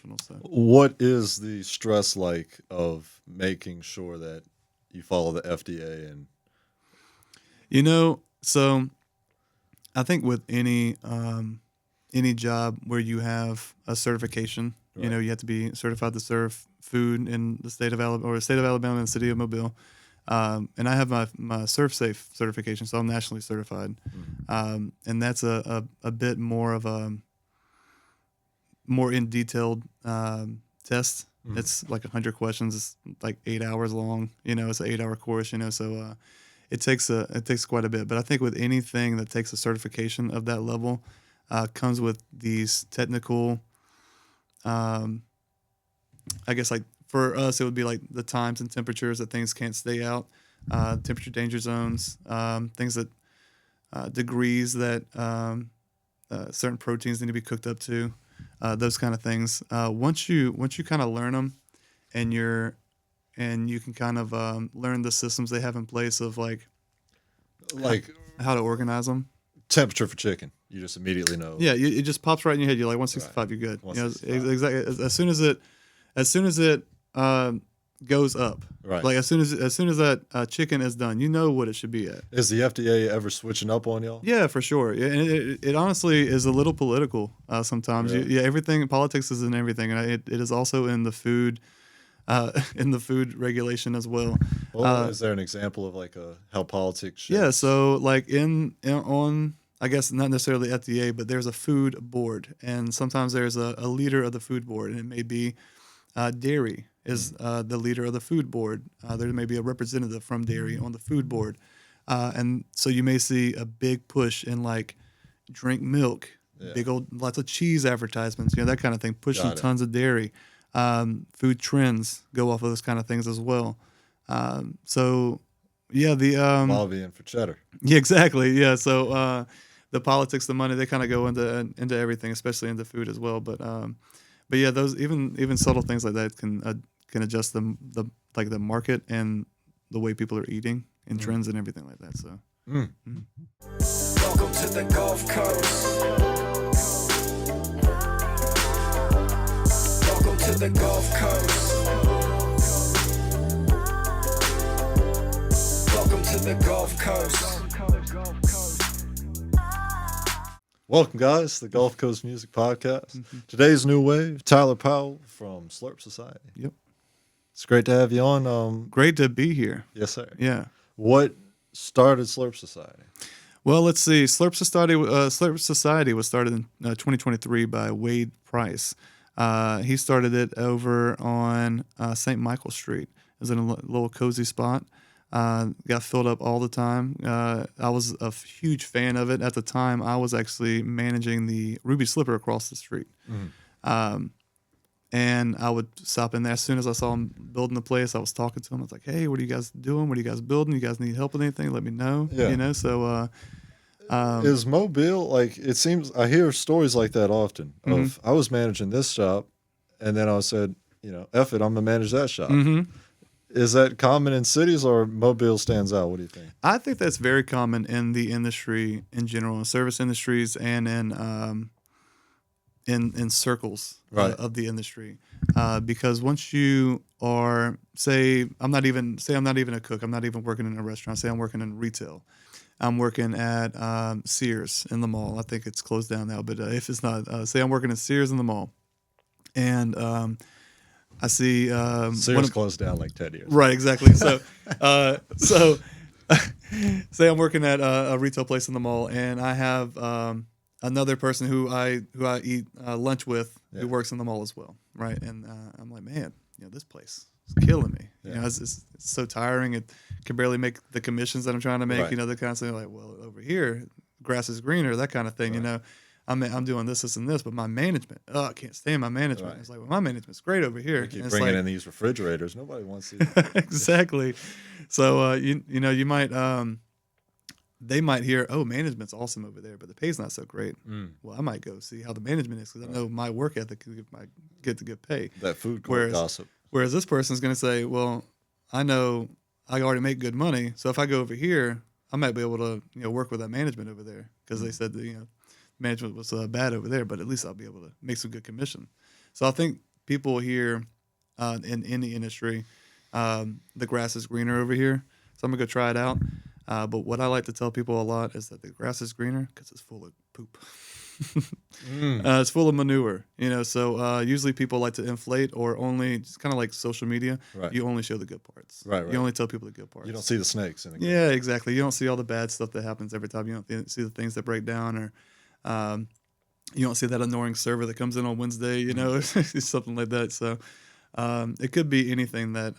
professional. So, What is the stress like of making sure that you follow the FDA and so I think with any job where you have a certification, right? you have to be certified to serve food in the state of Alabama or the state of Alabama and the city of Mobile. And I have my Surf Safe certification, so I'm nationally certified. And that's a bit more of a more in detailed test. It's like 100 questions. It's like 8 hours long. It's an 8 hour course. So it takes quite a bit. But I think with anything that takes a certification of that level, comes with these technical. I guess like for us, it would be like the times and temperatures that things can't stay out, temperature danger zones, things that degrees that certain proteins need to be cooked up to, those kind of things. Once you kind of learn them, and you can kind of learn the systems they have in place of like Like how to organize them. temperature for chicken, you just immediately know. Yeah, it just pops right in your head. You're like 165, you're good. 165. Exactly. As soon as it goes up, Right. like as soon as that chicken is done, you know what it should be at. Is the FDA ever switching up on y'all? Yeah, for sure. Yeah, and it honestly is a little political sometimes. Really? Everything politics is in everything, and it is also in the food. In the food regulation as well. Well, is there an example of like how politics shapes? Yeah, so like on I guess not necessarily FDA, but there's a food board, and sometimes there's a leader of the food board, and it may be dairy is the leader of the food board. There may be a representative from dairy on the food board, and so you may see a big push in like drink milk, big old lots of cheese advertisements, that kind of thing, pushing Got it. tons of dairy. Food trends go off of those kind of things as well. So yeah, Lobbying for cheddar. yeah, exactly. Yeah. So the politics, the money, they kind of go into everything, especially into food as well. But yeah, those even subtle things like that can adjust the like the market and the way people are eating and trends and everything like that. So. Welcome to the Gulf Coast. Welcome to the Gulf Coast. Welcome to the Gulf Coast. Welcome, guys, to the Gulf Coast Music Podcast. Today's new wave, Tyler Powell from Slurp Society. Yep. It's great to have you on. Great to be here. Yes, sir. Yeah. What started Slurp Society? Well, let's see. Slurp Society was started in 2023 by Wade Price. He started it over on St. Michael Street. It was in a little cozy spot. Got filled up all the time. I was a huge fan of it. At the time, I was actually managing the Ruby Slipper across the street. And I would stop in there as soon as I saw him building the place. I was talking to him. I was like, "Hey, what are you guys doing? What are you guys building? You guys need help with anything? Let me know." Yeah. So Is Mobile, like, it seems, I hear stories like that often of, I was managing this shop, and then I said, F it, I'm going to manage that shop. Is that common in cities, or Mobile stands out? What do you think? I think that's very common in the industry in general, in service industries and in circles of the industry, because once you are, say I'm not even a cook, I'm not even working in a restaurant. Say I'm working in retail, I'm working at Sears in the mall. I think it's closed down now, but if it's not, say I'm working at Sears in the mall, and I see Sears closed down like 10 years. Right, exactly. So, say I'm working at a retail place in the mall, and I have another person who I eat lunch with who works in the mall as well, right? And I'm like, man, this place is killing me. It's so tiring. It can barely make the commissions that I'm trying to make. Right. They're constantly like, well, over here, grass is greener, that kind of thing. Right. I'm doing this, and this, but my management, I can't stand my management. Right. It's like, well, my management's great over here. You keep And it's bringing like, in these refrigerators. Nobody wants these. exactly. So you might they might hear, oh, management's awesome over there, but the pay's not so great. Well, I might go see how the management is, because I know my work ethic might get the good pay. That food court gossip. Whereas this person's going to say, well, I know I already make good money, so if I go over here, I might be able to work with that management over there, because they said that management was bad over there, but at least I'll be able to make some good commission. So I think people here in any industry, the grass is greener over here. So I'm gonna go try it out. But what I like to tell people a lot is that the grass is greener because it's full of poop. It's full of manure, So usually people like to inflate or only, it's kind of like social media. Right. You only show the good parts. Right. You only tell people the good parts. You don't see the snakes in the Yeah, exactly. You don't see all the bad stuff that happens every time. You don't see the things that break down, or you don't see that annoying server that comes in on Wednesday. It's something like that. So it could be anything that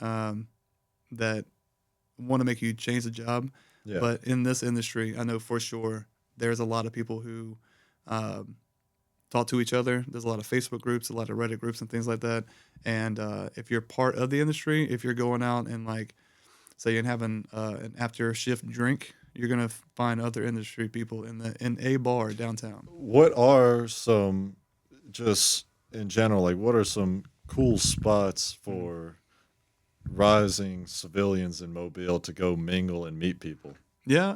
that want to make you change the job. Yeah. But in this industry, I know for sure there's a lot of people who talk to each other. There's a lot of Facebook groups, a lot of Reddit groups and things like that. And if you're part of the industry, if you're going out and say and having an after shift drink, you're gonna find other industry people in a bar downtown. What are some, just in general, what are some cool spots for rising civilians in Mobile to go mingle and meet people? Yeah,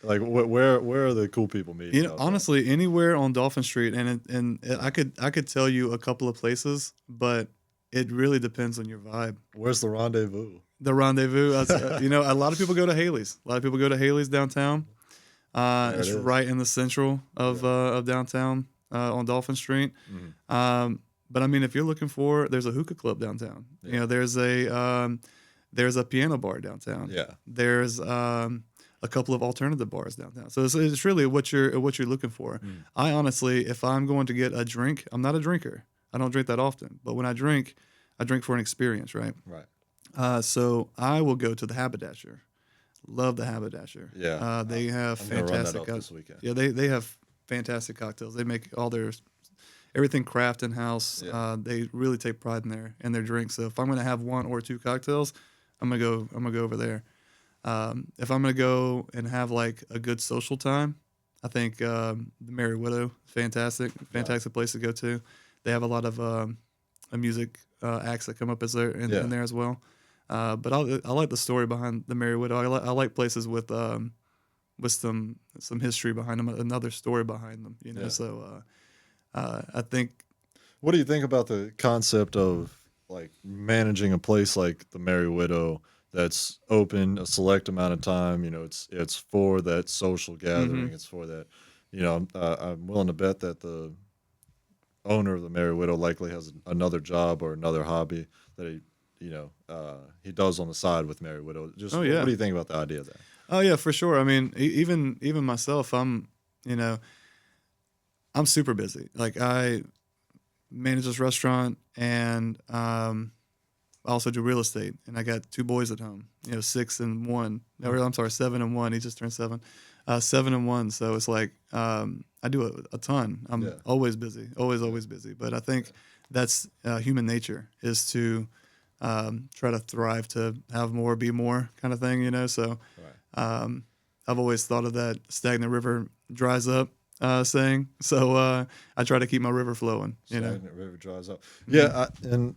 where are the cool people meeting? Honestly, anywhere on Dolphin Street, and I could tell you a couple of places, but it really depends on your vibe. Where's the rendezvous? The rendezvous, a lot of people go to Haley's. A lot of people go to Haley's downtown. It's right in the central of downtown on Dolphin Street. Mm-hmm. But I mean, if you're looking there's a hookah club downtown. Yeah. There's a piano bar downtown. Yeah. There's a couple of alternative bars downtown. So it's really what you're looking for. I honestly, if I'm going to get a drink, I'm not a drinker. I don't drink that often. But when I drink for an experience, right? Right. So I will go to the Haberdasher. Love the Haberdasher. Yeah. They have I'm gonna run that fantastic up this weekend. Yeah, they have fantastic cocktails. They make everything craft in house. Yeah. They really take pride in their drinks. So if I'm gonna have one or two cocktails, I'm gonna go over there. If I'm gonna go and have a good social time, I think the Merry Widow, fantastic place to go to. They have a lot of music acts that come up in there as well. But I like the story behind the Merry Widow. I like places with some history behind them, another story behind them. Yeah. So I think. What do you think about the concept of managing a place like the Merry Widow that's open a select amount of time? It's for that social gathering. Mm-hmm. It's for that. I'm willing to bet that the owner of the Merry Widow likely has another job or another hobby that he does on the side with Merry Widow. Just what do you think about the idea of that? Oh yeah, for sure. I mean, even myself, I'm super busy. I manage this restaurant, and I also do real estate, and I got 2 boys at home. 6 and 1. No, I'm sorry, 7 and 1. He just turned 7. 7 and 1. So it's I do a ton. I'm always busy, always busy. But I think that's human nature, is to try to thrive, to have more, be more kind of thing. So I've always thought of that stagnant river dries up saying. So I try to keep my river flowing. Stagnant river dries up. Yeah, in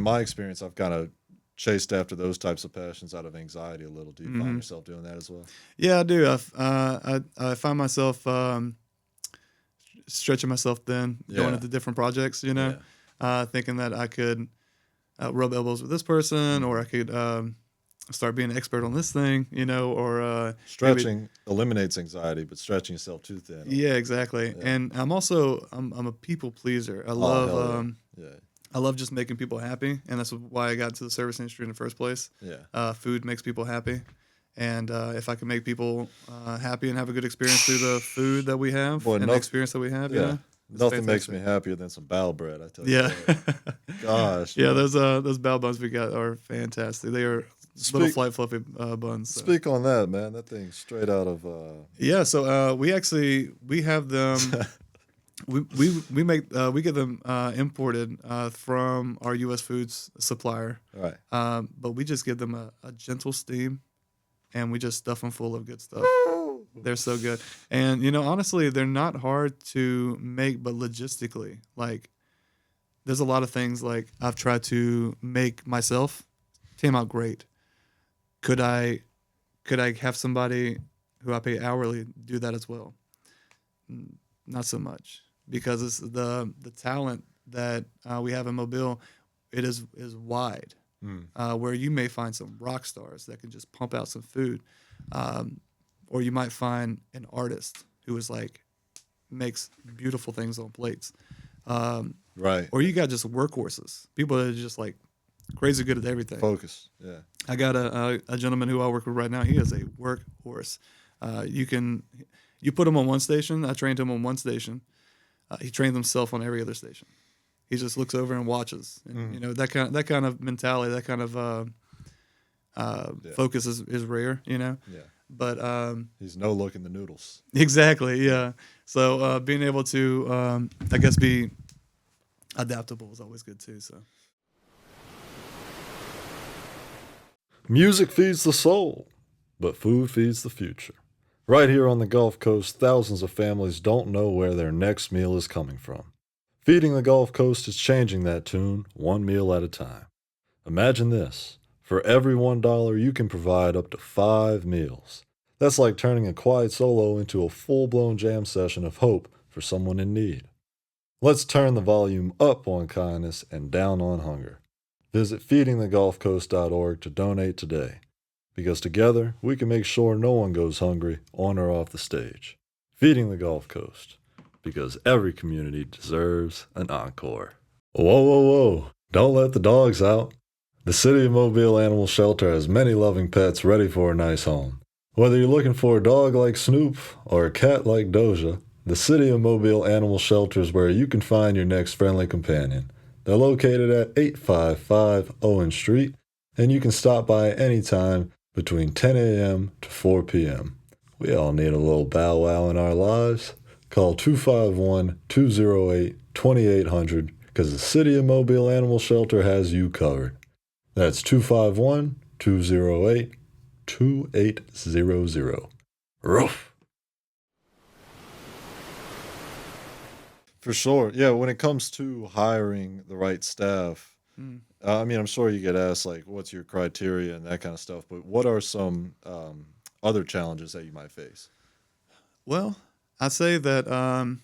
my experience, I've kind of chased after those types of passions out of anxiety a little. Do you find yourself doing that as well? Yeah, I do. I find myself stretching myself thin, going into different projects. Thinking that I could rub elbows with this person, or I could start being an expert on this thing, or stretching eliminates anxiety, but stretching yourself too thin. Yeah, exactly. Yeah. And I'm a people pleaser. I love just making people happy, and that's why I got into the service industry in the first place. Yeah. Food makes people happy, and if I can make people happy and have a good experience through the food that we have the experience that we have, nothing makes me happier than some bao bread. I tell you. Yeah. Gosh. Yeah, those bao buns we got are fantastic. They are little flight fluffy buns. So. Speak on that, man. That thing's straight out of. Yeah. So we have them. we get them imported from our U.S. Foods supplier. Right. But we just give them a gentle steam, and we just stuff them full of good stuff. They're so good. And, honestly, they're not hard to make, but logistically, there's a lot of things I've tried to make myself, came out great. Could I have somebody who I pay hourly do that as well? Not so much, because it's the talent that we have in Mobile, it is wide, where you may find some rock stars that can just pump out some food, or you might find an artist who is like makes beautiful things on plates, Right. or you got just workhorses, people that are just like crazy good at everything. Focus. Yeah. I got a gentleman who I work with right now. He is a workhorse. You put him on one station. I trained him on one station. He trained himself on every other station. He just looks over and watches. And, that kind of mentality, that kind of focus is rare. Yeah. But He's no look in the noodles. exactly, yeah. So being able to, I guess, be adaptable is always good too. So. Music feeds the soul, but food feeds the future. Right here on the Gulf Coast, thousands of families don't know where their next meal is coming from. Feeding the Gulf Coast is changing that tune, one meal at a time. Imagine this. For every $1, you can provide up to 5 meals. That's like turning a quiet solo into a full-blown jam session of hope for someone in need. Let's turn the volume up on kindness and down on hunger. Visit feedingthegulfcoast.org to donate today, because together we can make sure no one goes hungry on or off the stage. Feeding the Gulf Coast, because every community deserves an encore. Whoa, whoa, whoa, don't let the dogs out. The City of Mobile Animal Shelter has many loving pets ready for a nice home. Whether you're looking for a dog like Snoop or a cat like Doja, the City of Mobile Animal Shelter is where you can find your next friendly companion. They're located at 855 Owen Street, and you can stop by anytime between 10 a.m. to 4 p.m. We all need a little bow wow in our lives. Call 251-208-2800 because the City of Mobile Animal Shelter has you covered. That's 251-208-2800. Roof. For sure. Yeah, when it comes to hiring the right staff, I'm sure you get asked, like, what's your criteria and that kind of stuff, but what are some other challenges that you might face? Well, I'd say that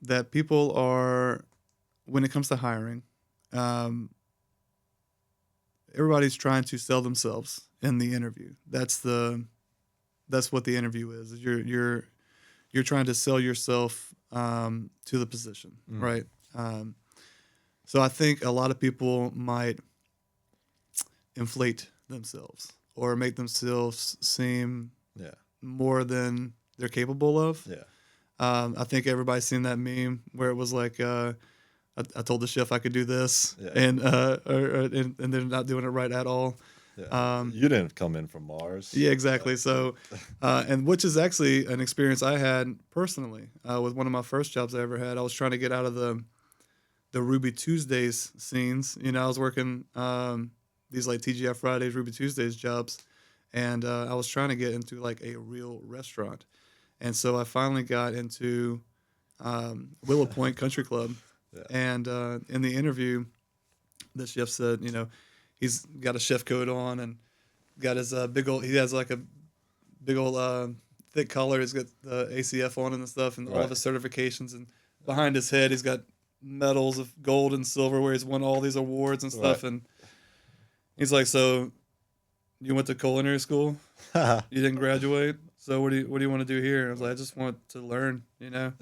that people are, when it comes to hiring, everybody's trying to sell themselves in the interview. That's what the interview is. You're trying to sell yourself to the position, right? So I think a lot of people might inflate themselves or make themselves seem more than they're capable of. Yeah. I think everybody's seen that meme where it was like, I told the chef I could do this, and they're not doing it right at all. Yeah. You didn't come in from Mars. Yeah, exactly. So, and which is actually an experience I had personally with one of my first jobs I ever had. I was trying to get out of the Ruby Tuesdays scenes. I was working these like TGI Fridays, Ruby Tuesdays jobs, and I was trying to get into like a real restaurant. And so I finally got into Willow Point Country Club. Yeah. And in the interview, the chef said, he's got a chef coat on and got his he has like a big old thick collar. He's got the ACF on and stuff and all of his certifications. And behind his head, he's got medals of gold and silver where he's won all these awards and stuff. Right. And he's like, so you went to culinary school? You didn't graduate? So what do you want to do here? I was like, I just want to learn, Yeah.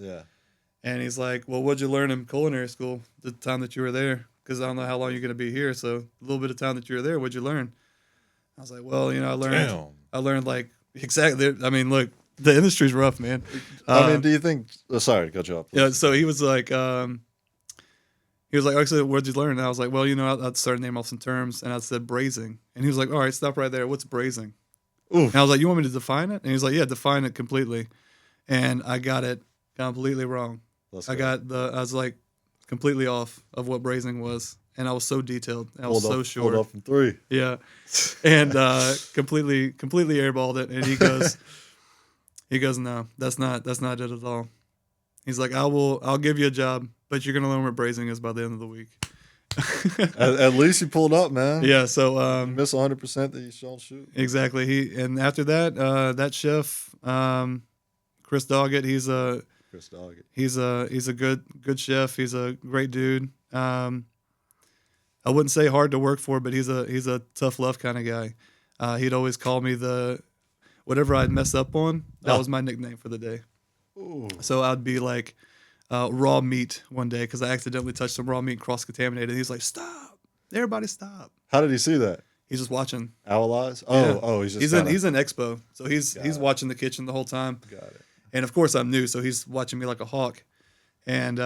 And he's like, well, what'd you learn in culinary school the time that you were there? Because I don't know how long you're going to be here. So a little bit of time that you were there, what'd you learn? I was like, well, I learned like exactly. I mean, look, the industry's rough, man. Do you think, sorry to cut you off. Please. Yeah. So he was like, actually, what'd you learn? And I was like, well, I'd start naming off some terms and I said braising. And he was like, all right, stop right there. What's braising? Oof. And I was like, you want me to define it? And he was like, yeah, define it completely. And I got it completely wrong. I was like completely off of what braising was, and I was so detailed. I was so short. Hold up from 3. Yeah, and completely airballed it. And he goes, no, that's not it at all. He's like, I'll give you a job, but you're gonna learn what braising is by the end of the week. at least you pulled up, man. Yeah, so you miss 100% that you don't shoot. Exactly. And after that, that chef, Chris Doggett, he's Chris Doggett. He's a good chef. He's a great dude. I wouldn't say hard to work for, but he's a tough love kind of guy. He'd always call me whatever I'd mess up on. That was my nickname for the day. Ooh. So I'd be like raw meat one day because I accidentally touched some raw meat and cross-contaminated. He's like, "Stop! Everybody stop!" How did he see that? He's just watching. Owl eyes? Yeah. He's just he's in Expo, so he's watching the kitchen the whole time. Got it. And of course I'm new, so he's watching me like a hawk. And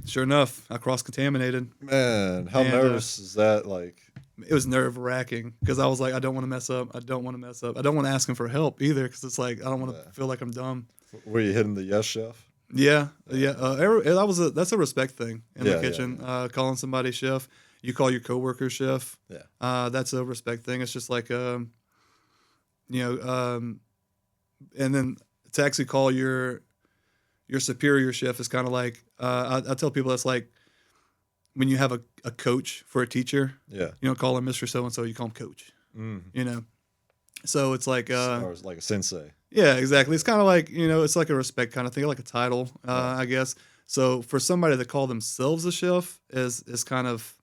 sure enough, I cross-contaminated. Man, how nervous is that? Like, it was nerve-wracking because I was like, I don't want to mess up. I don't want to mess up. I don't want to ask him for help either because it's like I don't want to feel like I'm dumb. Were you hitting the yes chef? Yeah. That's a respect thing in the kitchen. Calling somebody chef. You call your coworker chef. Yeah. That's a respect thing. It's just like, and then to actually call your superior chef is kind of like, I tell people that's like when you have a coach for a teacher. Yeah. You don't call him Mr. So-and-so, you call him coach. Mm. So it's like, or it's like a sensei. Yeah, exactly. It's kind of like, it's like a respect kind of thing, like a title, I guess. So for somebody to call themselves a chef is kind of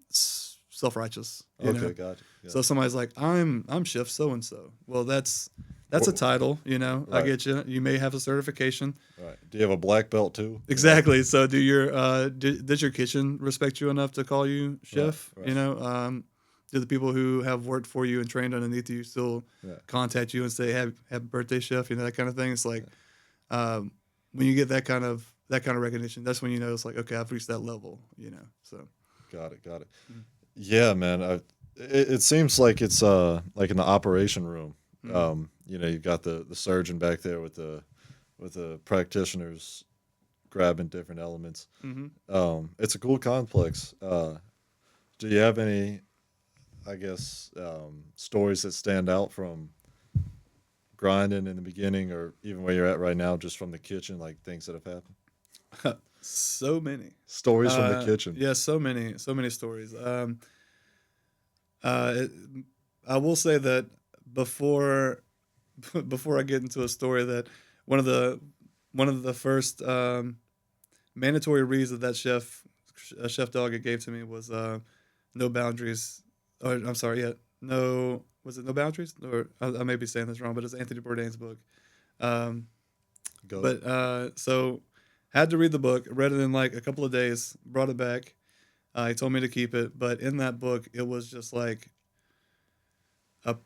self-righteous. Okay, gotcha. So somebody's like, I'm chef so-and-so. Well, that's a title, I Right. get you. You may have a certification. Right. Do you have a black belt too? Exactly. So does your kitchen respect you enough to call you chef? Right. Do the people who have worked for you and trained underneath you still contact you and say, happy birthday, chef, that kind of thing? It's like when you get that kind of recognition, that's when it's like, okay, I've reached that level, So Got it. Yeah, man. It seems like it's like in the operation room. You've got the surgeon back there with the practitioners grabbing different elements. It's a cool complex. Do you have any, I guess, stories that stand out from grinding in the beginning or even where you're at right now, just from the kitchen, like things that have happened? So many stories from the kitchen. Yeah, so many stories. I will say that before I get into a story, that one of the first mandatory reads that Chef Doggett gave to me was no boundaries. Or I'm sorry, no. Was it No Boundaries? Or I may be saying this wrong, but it's Anthony Bourdain's book. So had to read the book, read it in like a couple of days, brought it back. He told me to keep it, but in that book, it was just like a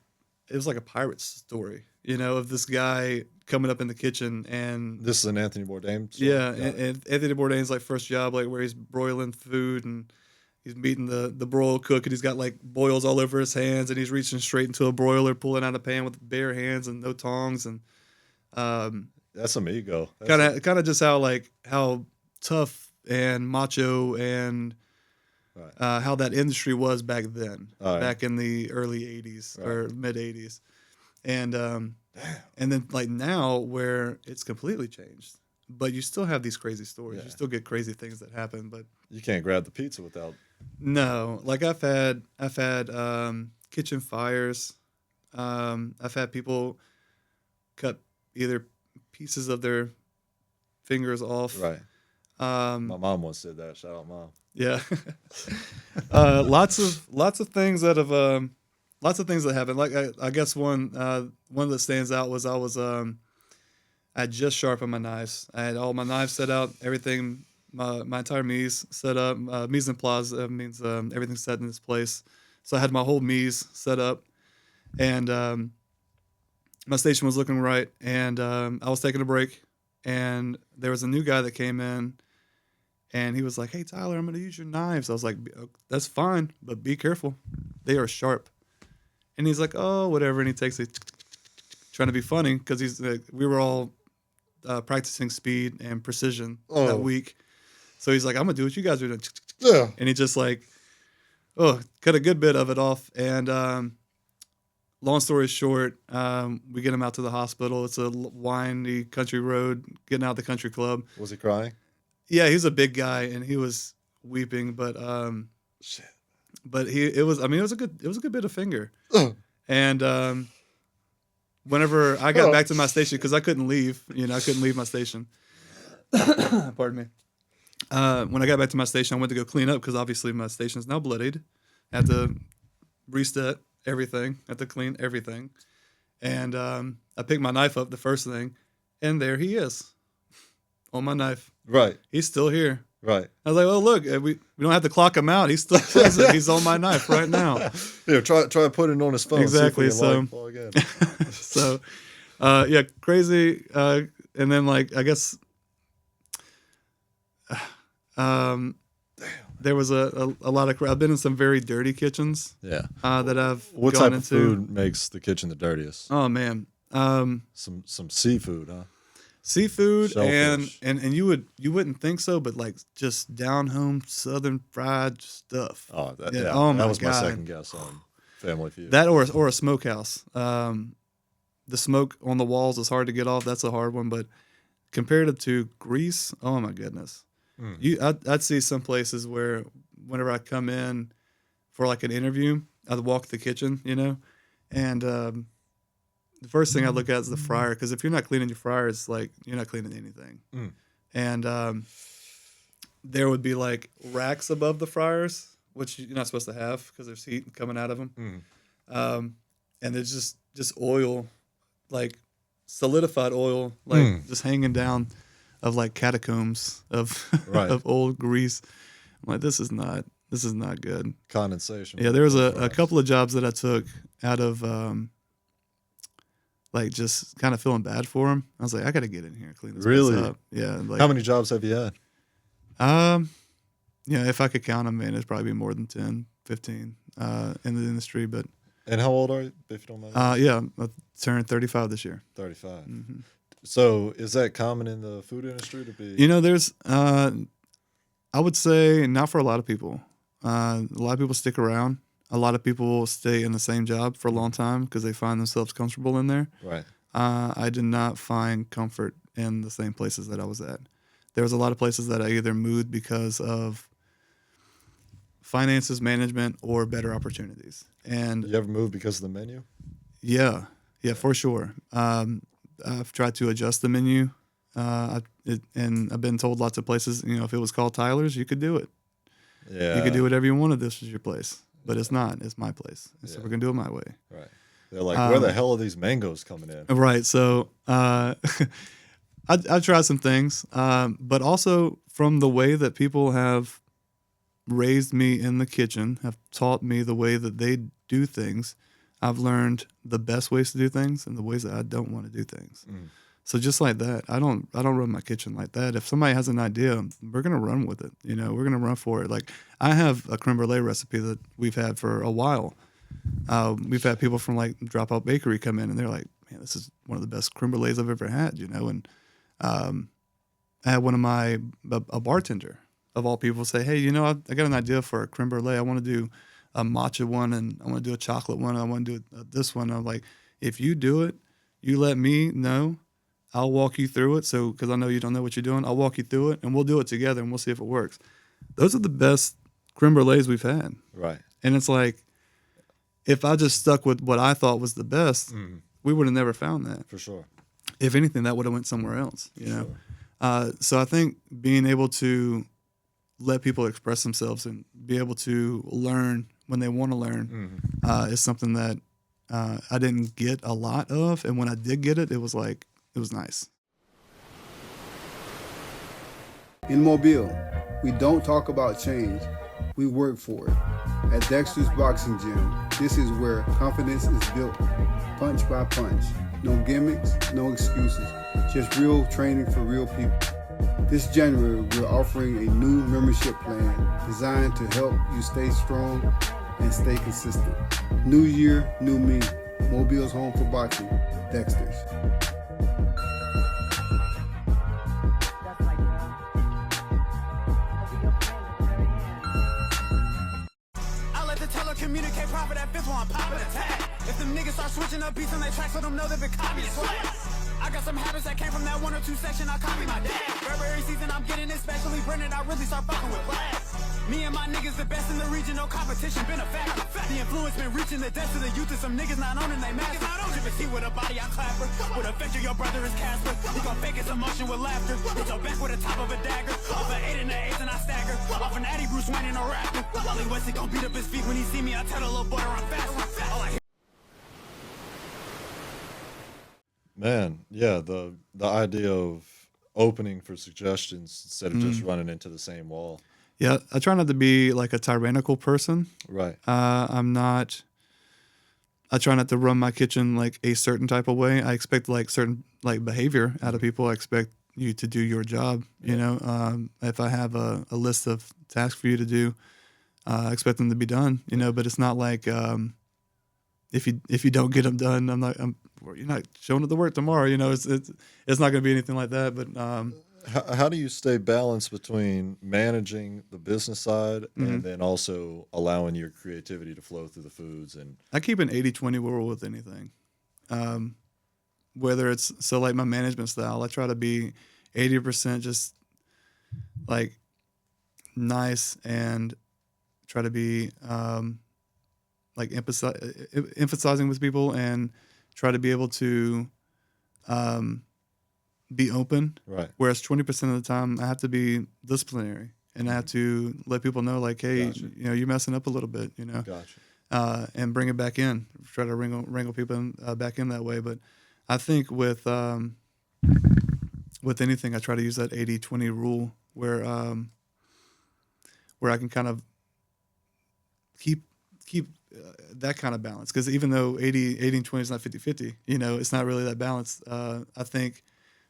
pirate's story, of this guy coming up in the kitchen. And this is an Anthony Bourdain story? Yeah, and Anthony Bourdain's like first job, like where he's broiling food and he's meeting the broil cook, and he's got like boils all over his hands, and he's reaching straight into a broiler, pulling out a pan with bare hands and no tongs, and that's some ego. Kind of just how tough and macho and how that industry was back then, back in the early '80s or mid '80s, and then like now where it's completely changed. But you still have these crazy stories. Yeah. You still get crazy things that happen, but you can't grab the pizza without. No, like I've had kitchen fires. I've had people cut either pieces of their fingers off. Right. My mom once did that. Shout out, Mom. Yeah. Lots of things that happened. Like I guess one that stands out was I just sharpened my knives. I had all my knives set out, everything, my entire mise set up. Mise en place means everything's set in its place. So I had my whole mise set up, and my station was looking right. And I was taking a break, and there was a new guy that came in, and he was like, "Hey, Tyler, I'm going to use your knives." I was like, "That's fine, but be careful. They are sharp." And he's like, "Oh, whatever." And he takes it, trying to be funny because we were all practicing speed and precision that week. So he's like, "I'm gonna do what you guys are doing." Yeah. And he just cut a good bit of it off. And long story short, we get him out to the hospital. It's a windy country road, getting out the country club. Was he crying? Yeah, he's a big guy and he was weeping, but shit. But it was a good bit of finger. And whenever I got back to my station, because I couldn't leave, I couldn't leave my station. Pardon me. When I got back to my station, I went to go clean up because obviously my station is now bloodied. I had to reset everything. I had to clean everything. And I picked my knife up, the first thing, and there he is on my knife. Right. He's still here. Right. I was like, oh, look, we don't have to clock him out. He's still present. He's on my knife right now. Here, try putting it on his phone. Exactly. See if we can, log in. So, yeah, crazy. And then, like, I guess there was a lot of. I've been in some very dirty kitchens. Yeah. That I've What gone type of food makes the kitchen the dirtiest? Oh man. Some seafood, huh? Seafood Shellfish. and you wouldn't think so, but like just down home Southern fried stuff. Oh, that, Yeah. yeah. Oh, my that was my God. second guess on Family Feud. That or a smokehouse. The smoke on the walls is hard to get off. That's a hard one, but compared to grease, oh my goodness. I'd see some places where whenever I come in for like an interview, I'd walk the kitchen, and the first thing I look at is the fryer, because if you're not cleaning your fryer, it's like you're not cleaning anything. And there would be like racks above the fryers, which you're not supposed to have because there's heat coming out of them. And there's just oil, like solidified oil, like just hanging down of like catacombs of Right. of old grease. I'm like, this is not good. Condensation. Yeah, there was a couple of jobs that I took out of like just kind of feeling bad for him. I was like, I got to get in here and clean this place Really? up. Yeah. Like, How many jobs have you had? Yeah, if I could count them, man, it'd probably be more than 10, 15 in the industry. But And how old are you, if you don't mind? yeah, I turned 35 this year. 35. So is that common in the food industry to be? There's, I would say not for a lot of people. A lot of people stick around. A lot of people stay in the same job for a long time because they find themselves comfortable in there. Right. I did not find comfort in the same places that I was at. There was a lot of places that I either moved because of finances, management, or better opportunities. And You ever move because of the menu? yeah, for sure. I've tried to adjust the menu, and I've been told lots of places, if it was called Tyler's, you could do it. Yeah. You could do whatever you wanted. This was your place, but it's not. It's my place, and so Yeah. we're gonna do it my way. Right. They're like, where the hell are these mangoes coming in? Right. So I tried some things, but also from the way that people have raised me in the kitchen, have taught me the way that they do things, I've learned the best ways to do things and the ways that I don't want to do things. So just like that, I don't run my kitchen like that. If somebody has an idea, we're gonna run with it. We're gonna run for it. Like I have a creme brulee recipe that we've had for a while. We've had people from like Dropout Bakery come in and they're like, "Man, this is one of the best creme brulees I've ever had." And I had one of a bartender of all people say, "Hey, I got an idea for a creme brulee. I want to do a matcha one, and I want to do a chocolate one. I want to do this one." I'm like, "If you do it, you let me know. I'll walk you through it. So, because I know you don't know what you're doing, I'll walk you through it, and we'll do it together, and we'll see if it works." Those are the best creme brulees we've had. Right. And it's like, if I just stuck with what I thought was the best, we would have never found that. For sure. If anything, that would have went somewhere else. So I think being able to let people express themselves and be able to learn when they want to learn is something that I didn't get a lot of, and when I did get it, it was nice. In Mobile, we don't talk about change, we work for it. At Dexter's Boxing Gym, this is where confidence is built, punch by punch. No gimmicks, no excuses, just real training for real people. This January, we're offering a new membership plan designed to help you stay strong and stay consistent. New year, new me. Mobile's home for boxing, Dexter's. I let the telecommunicate profit at fifth one, pop and attack. If them niggas start switching up beats on their tracks, let them know they've been copying swag. I got some habits that came from that 1 or 2 section, I copy my dad. Burberry season, I'm getting it, especially Brennan, I really start fucking with class. Me and my niggas the best in the region, no competition, been a fact. The influence been reaching the depths of the youth and some niggas not owning they master. Drippin' tea with a body, I clapper. With a vector, your brother is Casper. You gon' fake his emotion with laughter. Hit your back with the top of a dagger. Off an 8 and an 8 and I stagger. Off an Addy, Bruce Wayne and a rapper. Wally Westy gon' beat up his feet when he see me. I tell the little boy to run faster. All I hear Man, yeah, the idea of opening for suggestions instead of just running into the same wall. Yeah, I try not to be like a tyrannical person. Right. I'm not. I try not to run my kitchen like a certain type of way. I expect like certain like behavior out of people. I expect you to do your job. You know, if I have a list of tasks for you to do, I expect them to be done. You know, but it's not like if you don't get them done, you're not showing up to work tomorrow. You know, it's not going to be anything like that. But how do you stay balanced between managing the business side and then also allowing your creativity to flow through the foods? And I keep an 80-20 rule with anything. Whether it's, so like my management style, I try to be 80% just like nice and try to be like emphasizing with people and try to be able to be open. right. Whereas 20% of the time I have to be disciplinary and I have to let people know like, hey, Gotcha. you know, you're messing up a little bit, you know, Gotcha. and bring it back in, try to wrangle people back in that way. But I think with anything, I try to use that 80-20 rule where I can kind of keep that kind of balance. Because even though 80 and 20 is not 50-50, you know, it's not really that balanced. I think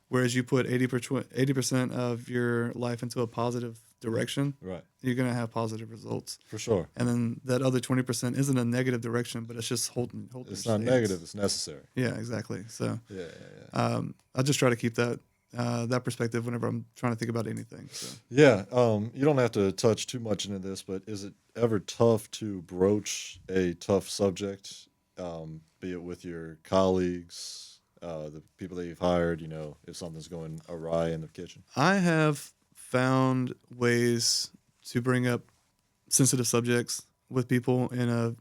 whereas you put 80% of your life into a positive direction, Right. you're going to have positive results. For sure. And then that other 20% isn't a negative direction, but it's just holding It's your not stance. negative. It's necessary. Yeah, exactly. So Yeah. I just try to keep that perspective whenever I'm trying to think about anything. So. Yeah. You don't have to touch too much into this, but is it ever tough to broach a tough subject, be it with your colleagues, the people that you've hired, you know, if something's going awry in the kitchen? I have found ways to bring up sensitive subjects with people in a,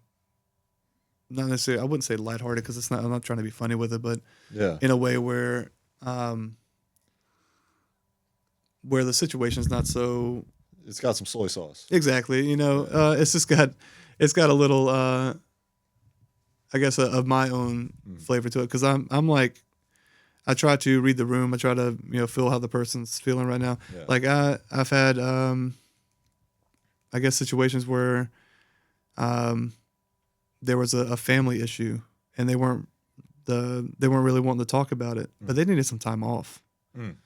not necessarily, I wouldn't say lighthearted because it's not, I'm not trying to be funny with it, but Yeah. in a way where the situation's not so. It's got some soy sauce. Exactly. You know, it's got a little, I guess, of my own flavor to it. Because I'm like, I try to read the room. I try to, you know, feel how the person's feeling right now. Yeah. Like I've had, I guess, situations where there was a family issue and they weren't really wanting to talk about it, but they needed some time off, and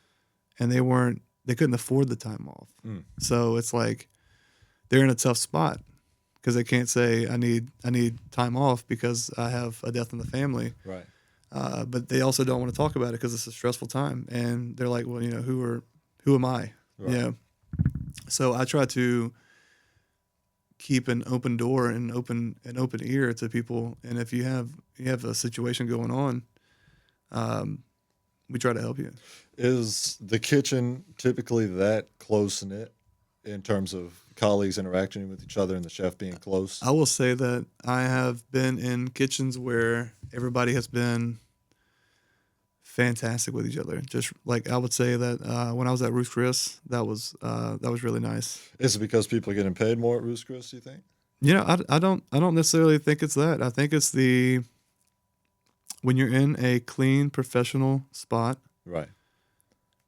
they couldn't afford the time off. So it's like they're in a tough spot because they can't say I need time off because I have a death in the family. Right. But they also don't want to talk about it because it's a stressful time, and they're like, well, you know, who am I? Right. You know? So I try to keep an open door and an open ear to people, and if you have a situation going on, we try to help you. Is the kitchen typically that close knit in terms of colleagues interacting with each other and the chef being close? I will say that I have been in kitchens where everybody has been fantastic with each other. Just like I would say that when I was at Ruth's Chris, that was really nice. Is it because people are getting paid more at Ruth's Chris, do you think? You know, I don't necessarily think it's that. I think it's when you're in a clean, professional spot, Right.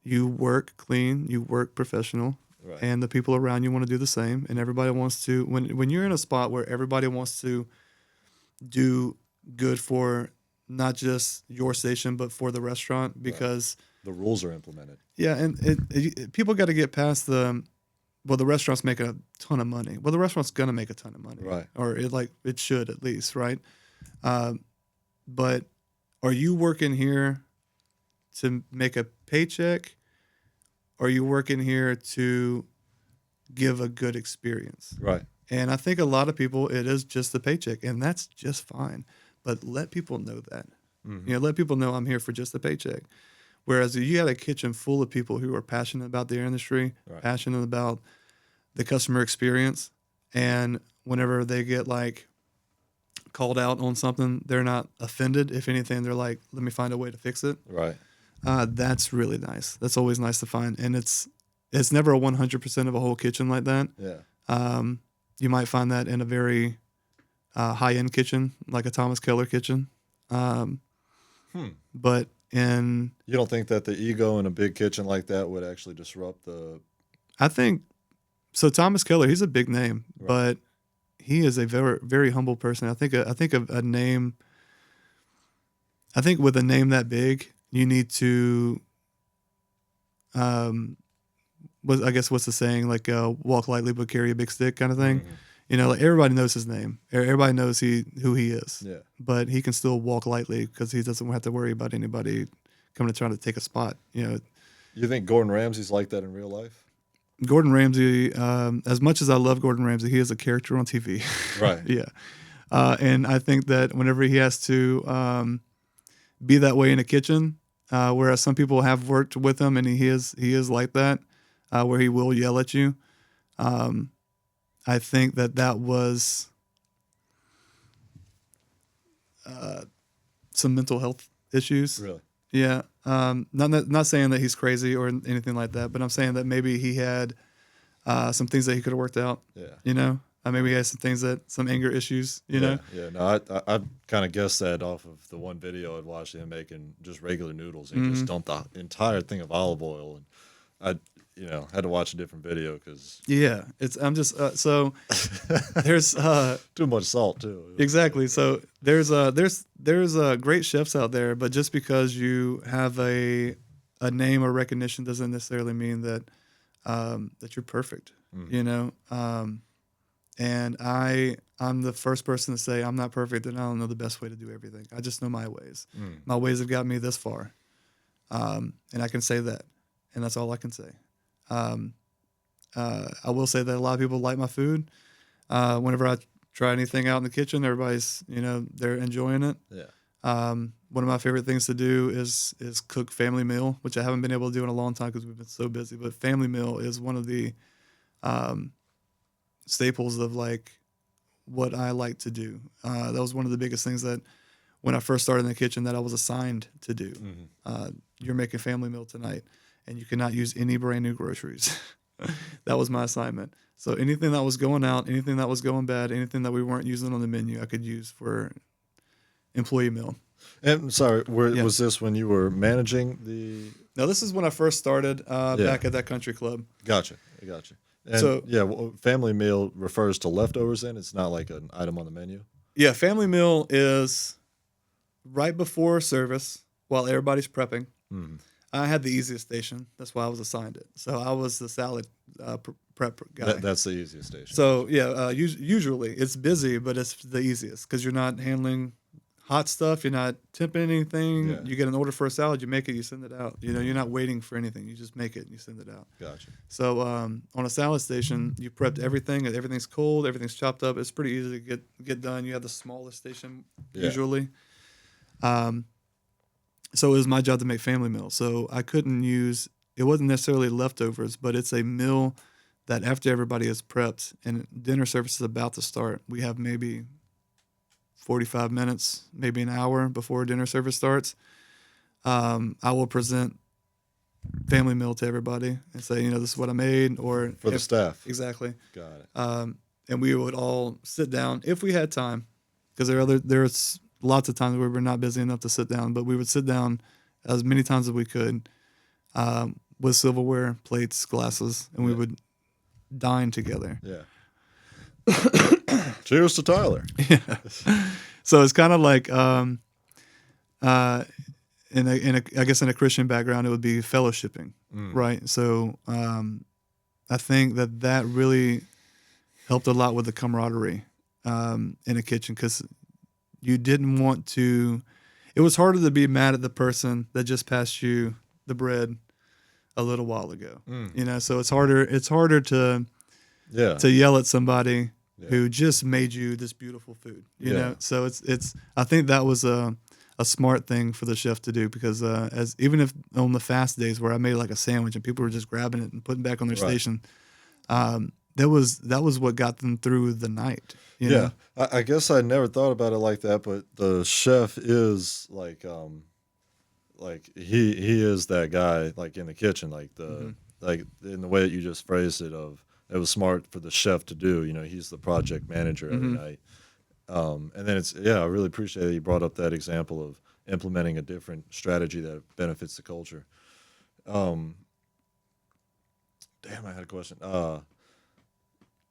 you work clean, you work professional, Right. and the people around you want to do the same. And everybody wants to, when you're in a spot where everybody wants to do good for not just your station, but for the restaurant, because The rules are implemented. yeah, and people got to get past the restaurant's making a ton of money. Well, the restaurant's gonna make a ton of money, Right. Or it should at least, right? But are you working here to make a paycheck? Or are you working here to give a good experience? Right. And I think a lot of people, it is just the paycheck, and that's just fine. But let people know that. You know, let people know I'm here for just the paycheck. Whereas if you had a kitchen full of people who are passionate about their industry, Right. passionate about the customer experience. And whenever they get like called out on something, they're not offended. If anything, they're like, let me find a way to fix it. Right. That's really nice. That's always nice to find. And it's never a 100% of a whole kitchen like that. Yeah. You might find that in a very high-end kitchen, like a Thomas Keller kitchen. But in... You don't think that the ego in a big kitchen like that would actually disrupt the... I think... So Thomas Keller, he's a big name, Right. but he is a very, very humble person. I think of a name... I think with a name that big, you need to... I guess what's the saying? Like, walk lightly but carry a big stick kind of thing. Mhm. You know, like everybody knows his name. Everybody knows who he is. Yeah. But he can still walk lightly because he doesn't have to worry about anybody coming to try to take a spot. You know, You think Gordon Ramsay's like that in real life? Gordon Ramsay, as much as I love Gordon Ramsay, he is a character on TV. Right. Yeah. And I think that whenever he has to be that way in a kitchen, whereas some people have worked with him and he is like that, where he will yell at you. I think that was some mental health issues. Really? Yeah. Not saying that he's crazy or anything like that, but I'm saying that maybe he had some things that he could have worked out. Yeah. You know, maybe he had some anger issues. You know. Yeah. No, I kind of guessed that off of the one video I'd watched him making just regular noodles and he just dumped the entire thing of olive oil, and had to watch a different video because Yeah. I'm just so there's too much salt too. exactly. So there's great chefs out there, but just because you have a name or recognition doesn't necessarily mean that that you're perfect. You know, and I'm the first person to say I'm not perfect and I don't know the best way to do everything. I just know my ways. My ways have got me this far, and I can say that, and that's all I can say. I will say that a lot of people like my food. Whenever I try anything out in the kitchen, everybody's, they're enjoying it. Yeah. One of my favorite things to do is cook family meal, which I haven't been able to do in a long time because we've been so busy. But family meal is one of the staples of like what I like to do. That was one of the biggest things that when I first started in the kitchen that I was assigned to do. You're making family meal tonight, and you cannot use any brand new groceries. That was my assignment. So anything that was going out, anything that was going bad, anything that we weren't using on the menu, I could use for employee meal. And sorry, Yeah. was this when you were managing the? Now, this is when I first started back at that country club. Gotcha. And So- family meal refers to leftovers. Then it's not like an item on the menu. Yeah, family meal is right before service while everybody's prepping. I had the easiest station. That's why I was assigned it. So I was the salad prep guy. That's the easiest station. So yeah, usually it's busy, but it's the easiest because you're not handling hot stuff. You're not temping anything. Yeah. You get an order for a salad, you make it, you send it out. You're not waiting for anything. You just make it and you send it out. Gotcha. So on a salad station, you prepped everything. Everything's cold. Everything's chopped up. It's pretty easy to get done. You have the smallest station usually. So it was my job to make family meals. So I couldn't use. It wasn't necessarily leftovers, but it's a meal that after everybody is prepped and dinner service is about to start, we have maybe 45 minutes, maybe an hour before dinner service starts. I will present family meal to everybody and say, this is what I made, or For the staff. Exactly. Got it. And we would all sit down if we had time, because there's lots of times where we're not busy enough to sit down, but we would sit down as many times as we could with silverware, plates, glasses, and we would dine together. Yeah. Cheers to Tyler. Yeah. So it's kind of like, I guess in a Christian background, it would be fellowshipping, right? So I think that really helped a lot with the camaraderie in a kitchen, because you didn't want to. It was harder to be mad at the person that just passed you the bread a little while ago. So it's harder to yell at somebody who just made you this beautiful food. You know, so it's. I think that was a smart thing for the chef to do, because even if on the fast days where I made like a sandwich and people were just grabbing it and putting it back on their station, that was what got them through the night. You know? I guess I never thought about it like that, but the chef is like he is that guy like in the kitchen, like like in the way that you just phrased it of it was smart for the chef to do. You know, he's the project manager every night. And then I really appreciate that you brought up that example of implementing a different strategy that benefits the culture. Damn, I had a question.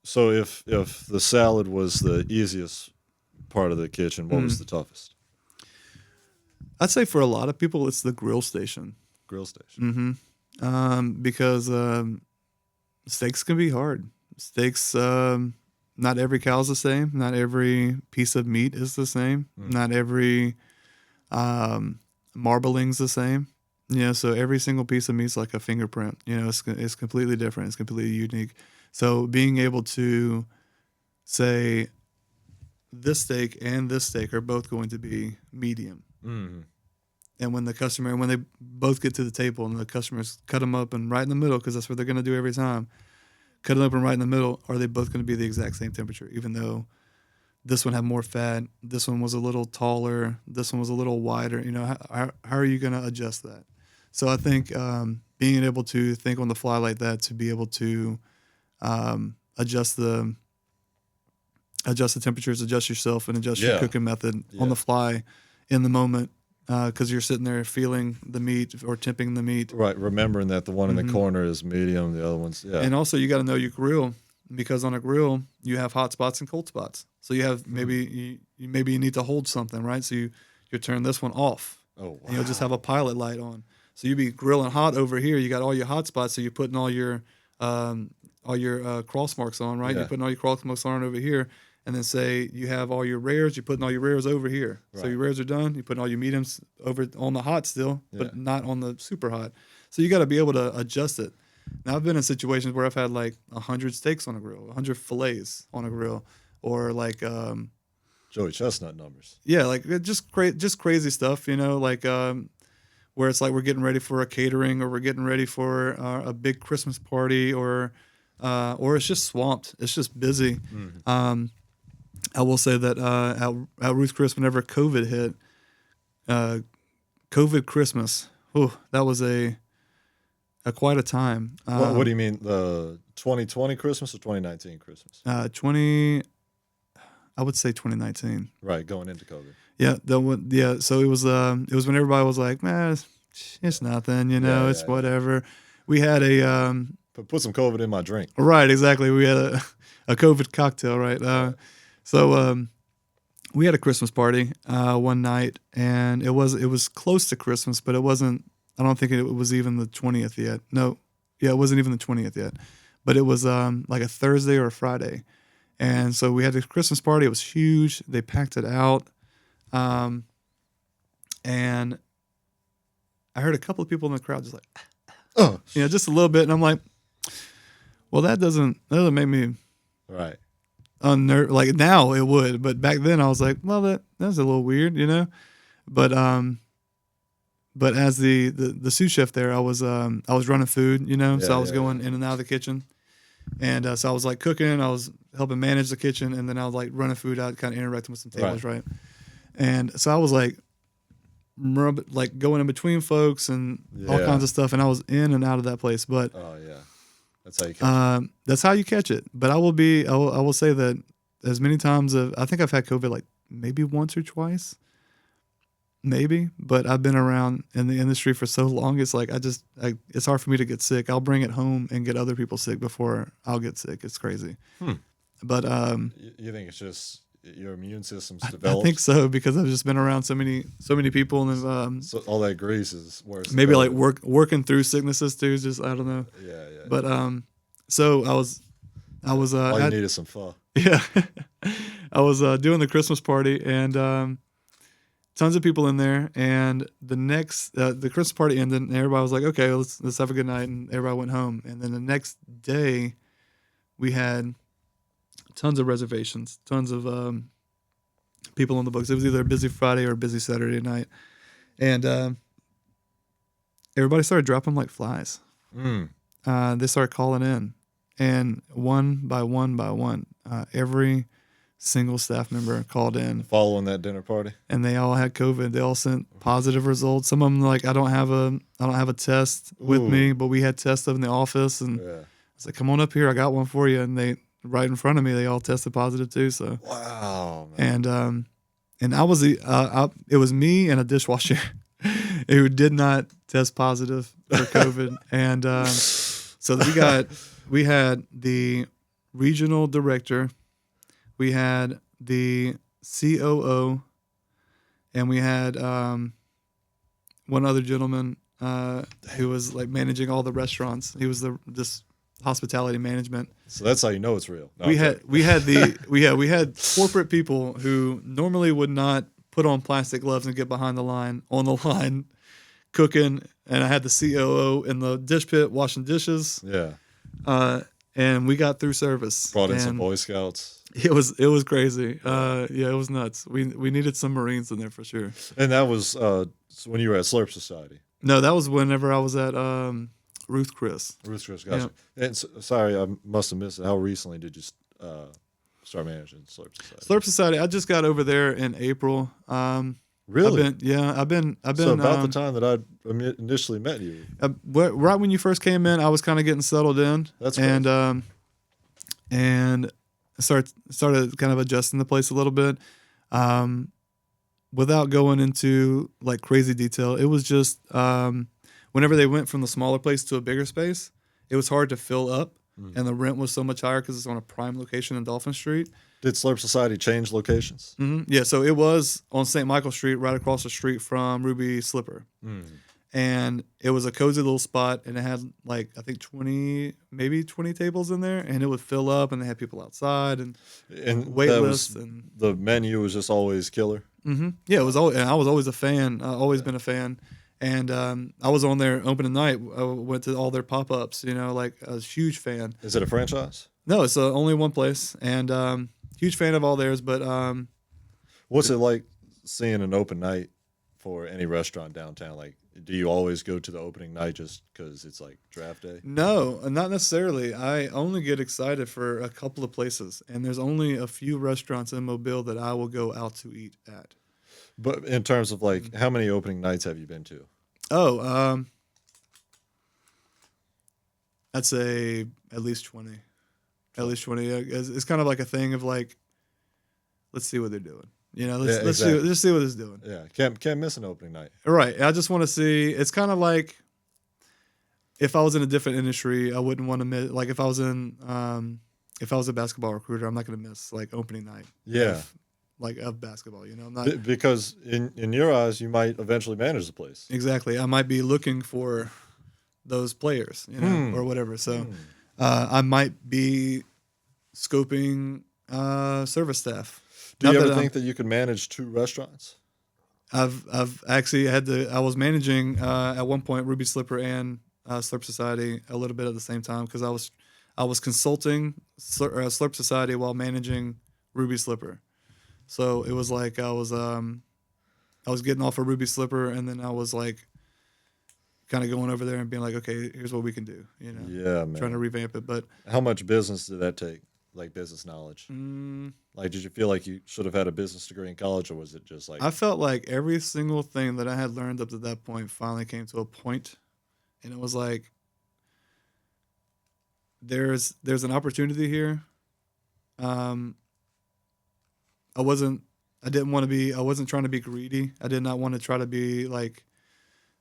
So if the salad was the easiest part of the kitchen, what was the toughest? I'd say for a lot of people, it's the grill station. Grill station. Because steaks can be hard. Steaks, not every cow's the same. Not every piece of meat is the same. Not every marbling's the same. You know, so every single piece of meat's like a fingerprint. You know, it's completely different. It's completely unique. So being able to say this steak and this steak are both going to be medium. And when they both get to the table and the customers cut them up and right in the middle, because that's what they're going to do every time, cut them up and right in the middle, are they both going to be the exact same temperature? Even though this one had more fat, this one was a little taller, this one was a little wider. You know, how are you going to adjust that? So I think being able to think on the fly like that, to be able to adjust the temperatures, adjust yourself, and adjust your cooking method on the fly in the moment, because you're sitting there feeling the meat or temping the meat. Right, remembering that the one in the corner is medium, the other one's And also you got to know your grill, because on a grill you have hot spots and cold spots. So you have maybe you need to hold something, right? So you turn this one off. Oh, wow. And you'll just have a pilot light on. So you be grilling hot over here. You got all your hot spots. So you're putting all your cross marks on, right? Yeah. You're putting all your cross marks on over here. And then say you have all your rares, you're putting all your rares over here. Right. So your rares are done. You're putting all your mediums over on the hot still, but not on the super hot. So you got to be able to adjust it. Now I've been in situations where I've had like 100 steaks on a grill, 100 fillets on a grill, or like Joey Chestnut numbers. Yeah, like just crazy stuff, you know, like where it's like we're getting ready for a catering, or we're getting ready for a big Christmas party, or it's just swamped. It's just busy. I will say that at Ruth's Chris, whenever COVID hit, COVID Christmas, that was a quite a time. What do you mean, the 2020 Christmas or 2019 Christmas? I would say 2019. Right, going into COVID. Yeah, so it was when everybody was like, man, it's nothing, you know, it's whatever. We had put some COVID in my drink. Right, exactly. We had a COVID cocktail, right? So we had a Christmas party one night, and it was close to Christmas, but it wasn't. I don't think it was even the 20th yet. No, it wasn't even the 20th yet, but it was like a Thursday or a Friday, and so we had this Christmas party. It was huge. They packed it out, and I heard a couple of people in the crowd just like, oh, just a little bit, and I'm like, well, that doesn't make me right. Like now it would, but back then I was like, well, that's a little weird, you know. But as the sous chef there, I was running food, you know, so I was going in and out of the kitchen, and so I was like cooking, I was helping manage the kitchen, and then I was like running food out, kind of interacting with some tables, right? And so I was like going in between folks and all kinds of stuff, and I was in and out of that place, but that's how you catch it. That's how you catch it. But I will say that as many times I think I've had COVID like maybe once or twice, maybe. But I've been around in the industry for so long. It's like it's hard for me to get sick. I'll bring it home and get other people sick before I'll get sick. It's crazy. But you think it's just your immune system's developed? I think so, because I've just been around so many people, and so all that grease is worse. Maybe like working through sicknesses too. Just I don't know. Yeah. But so I was. All you need is some pho. Yeah, I was doing the Christmas party, and tons of people in there. And the Christmas party ended, and everybody was like, "Okay, let's have a good night," and everybody went home. And then the next day, we had tons of reservations, tons of people on the books. It was either a busy Friday or a busy Saturday night, and everybody started dropping like flies. They started calling in, and one by one, every single staff member called in, Following that dinner party. and they all had COVID. They all sent positive results. Some of them like, I don't have a test with me, but we had tests up in the office, and Yeah. I was like, come on up here, I got one for you. And they right in front of me, they all tested positive too. So Wow, man. and I was it was me and a dishwasher who did not test positive for COVID, and so we had the regional director, we had the COO, and we had one other gentleman who was like managing all the restaurants. He was this hospitality management. So that's how you know it's real. No, We had corporate people who normally would not put on plastic gloves and get behind the line on the line cooking, and I had the COO in the dish pit washing dishes. Yeah. And we got through service. Brought in some And Boy Scouts. It was crazy. Yeah, it was nuts. We needed some Marines in there for sure. And that was when you were at Slurp Society. No, that was whenever I was at Ruth Chris. Ruth Chris, gotcha. And sorry, I must have missed it. How recently did you start managing Slurp Society? Slurp Society. I just got over there in April. Really? I've been. So about the time that I initially met you. Right when you first came in, I was kind of getting settled in. That's great. And started kind of adjusting the place a little bit. Without going into like crazy detail, it was just whenever they went from the smaller place to a bigger space, it was hard to fill up, and the rent was so much higher because it's on a prime location in Dolphin Street. Did Slurp Society change locations? Mm-hmm. Yeah, so it was on St. Michael Street, right across the street from Ruby Slipper. And it was a cozy little spot, and it had like, I think 20 tables in there, and it would fill up, and they had people outside and wait lists. And the menu was just always killer. yeah, it was always, and I was always a fan. I've always been a fan. And I was on there opening night. I went to all their pop-ups, like I was a huge fan. Is it a franchise? No, it's only one place, and huge fan of all theirs. But what's it like seeing an open night for any restaurant downtown? Like, do you always go to the opening night just because it's like draft day? No, not necessarily. I only get excited for a couple of places, and there's only a few restaurants in Mobile that I will go out to eat at. But in terms of like, how many opening nights have you been to? Oh, I'd say at least 20. At least 20. It's kind of like a thing of like, let's see what they're doing. Let's see what it's doing. Yeah, can't miss an opening night. Right. I just want to see. It's kind of like if I was in a different industry, I wouldn't want to miss. Like if I was a basketball recruiter, I'm not going to miss like opening night. Yeah. Of basketball, I'm not because in your eyes, you might eventually manage the place. exactly. I might be looking for those players, or whatever. So I might be scoping service staff. Do you ever think that you could manage two restaurants? I've actually I was managing at one point Ruby Slipper and Slurp Society a little bit at the same time because I was consulting Slurp Society while managing Ruby Slipper. So it was like I was getting off of Ruby Slipper, and then I was like kind of going over there and being like, okay, here's what we can do. Yeah, man. Trying to revamp it. But how much business did that take? Like business knowledge? Like, did you feel like you should have had a business degree in college, or was it just like? I felt like every single thing that I had learned up to that point finally came to a point, and it was like, there's an opportunity here. I wasn't trying to be greedy. I did not want to try to be like,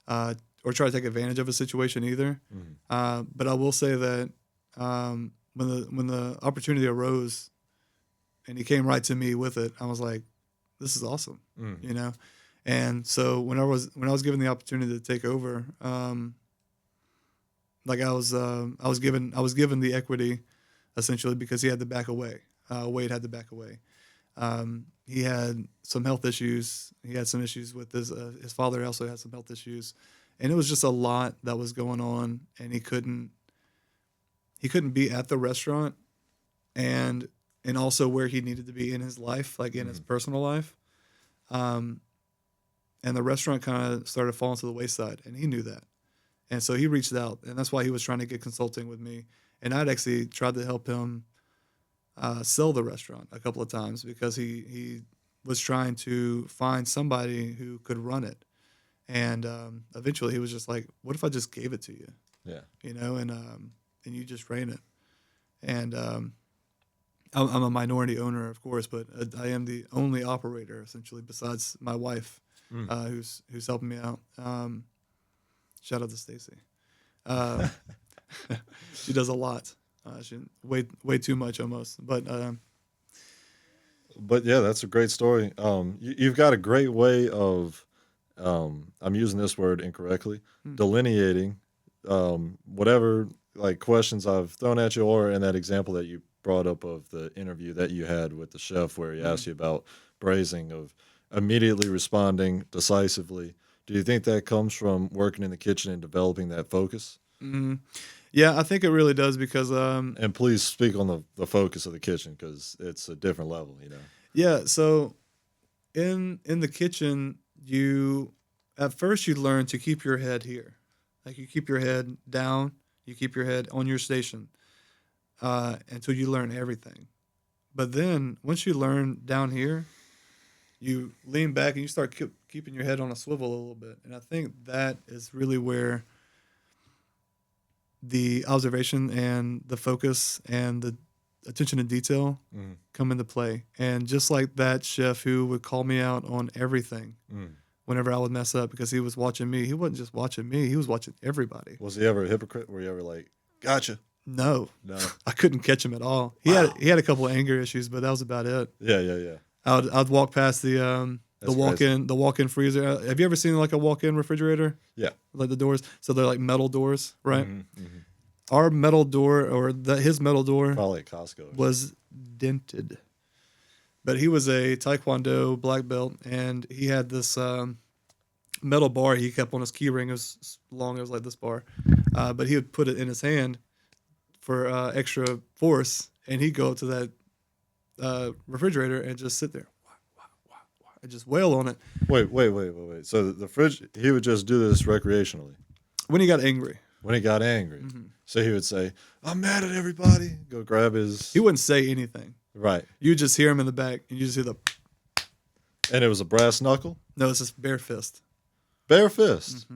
or try to take advantage of a situation either. But I will say that when the opportunity arose, and he came right to me with it, I was like, this is awesome, And so when I was given the opportunity to take over, like I was given the equity, essentially because he had to back away. Wade had to back away. He had some health issues. He had some issues with his father also had some health issues, and it was just a lot that was going on, and he couldn't be at the restaurant and also where he needed to be in his life, like in his personal life. And the restaurant kind of started falling to the wayside, and he knew that. And so he reached out, and that's why he was trying to get consulting with me. And I'd actually tried to help him sell the restaurant a couple of times because he was trying to find somebody who could run it. And eventually he was just like, what if I just gave it to you? Yeah. And you just ran it. And I'm a minority owner, of course, but I am the only operator, essentially, besides my wife, who's helping me out. Shout out to Stacy. She does a lot. She way too much almost. But yeah, that's a great story. You've got a great way of, I'm using this word incorrectly, delineating whatever like questions I've thrown at you, or in that example that you brought up of the interview that you had with the chef where he asked you about braising, of immediately responding decisively. Do you think that comes from working in the kitchen and developing that focus? Yeah, I think it really does because And please speak on the focus of the kitchen, because it's a different level, you know. yeah, so in the kitchen, at first you learn to keep your head here. Like you keep your head down, you keep your head on your station until you learn everything. But then once you learn down here, you lean back and you start keeping your head on a swivel a little bit. And I think that is really where the observation and the focus and the attention to detail come into play. And just like that chef who would call me out on everything whenever I would mess up because he was watching me, he wasn't just watching me, he was watching everybody. Was he ever a hypocrite? Were you ever like, gotcha? No. No. I couldn't catch him at all. He had a couple of anger issues, but that was about it. Yeah. I'd walk past the walk-in freezer. Have you ever seen like a walk-in refrigerator? Yeah. Like the doors, so they're like metal doors, right? Our metal door, or his metal door, Probably at Costco. was dented. But he was a Taekwondo black belt, and he had this metal bar he kept on his key ring. It was long, it was like this bar. But he would put it in his hand for extra force, and he'd go up to that refrigerator and just sit there. And just wail on it. Wait. So the fridge, he would just do this recreationally? When he got angry. When he got angry. So he would say, I'm mad at everybody. Go grab his... He wouldn't say anything. Right. You just hear him in the back, and you just hear the... And it was a brass knuckle? No, it's just bare fist. Bare fist?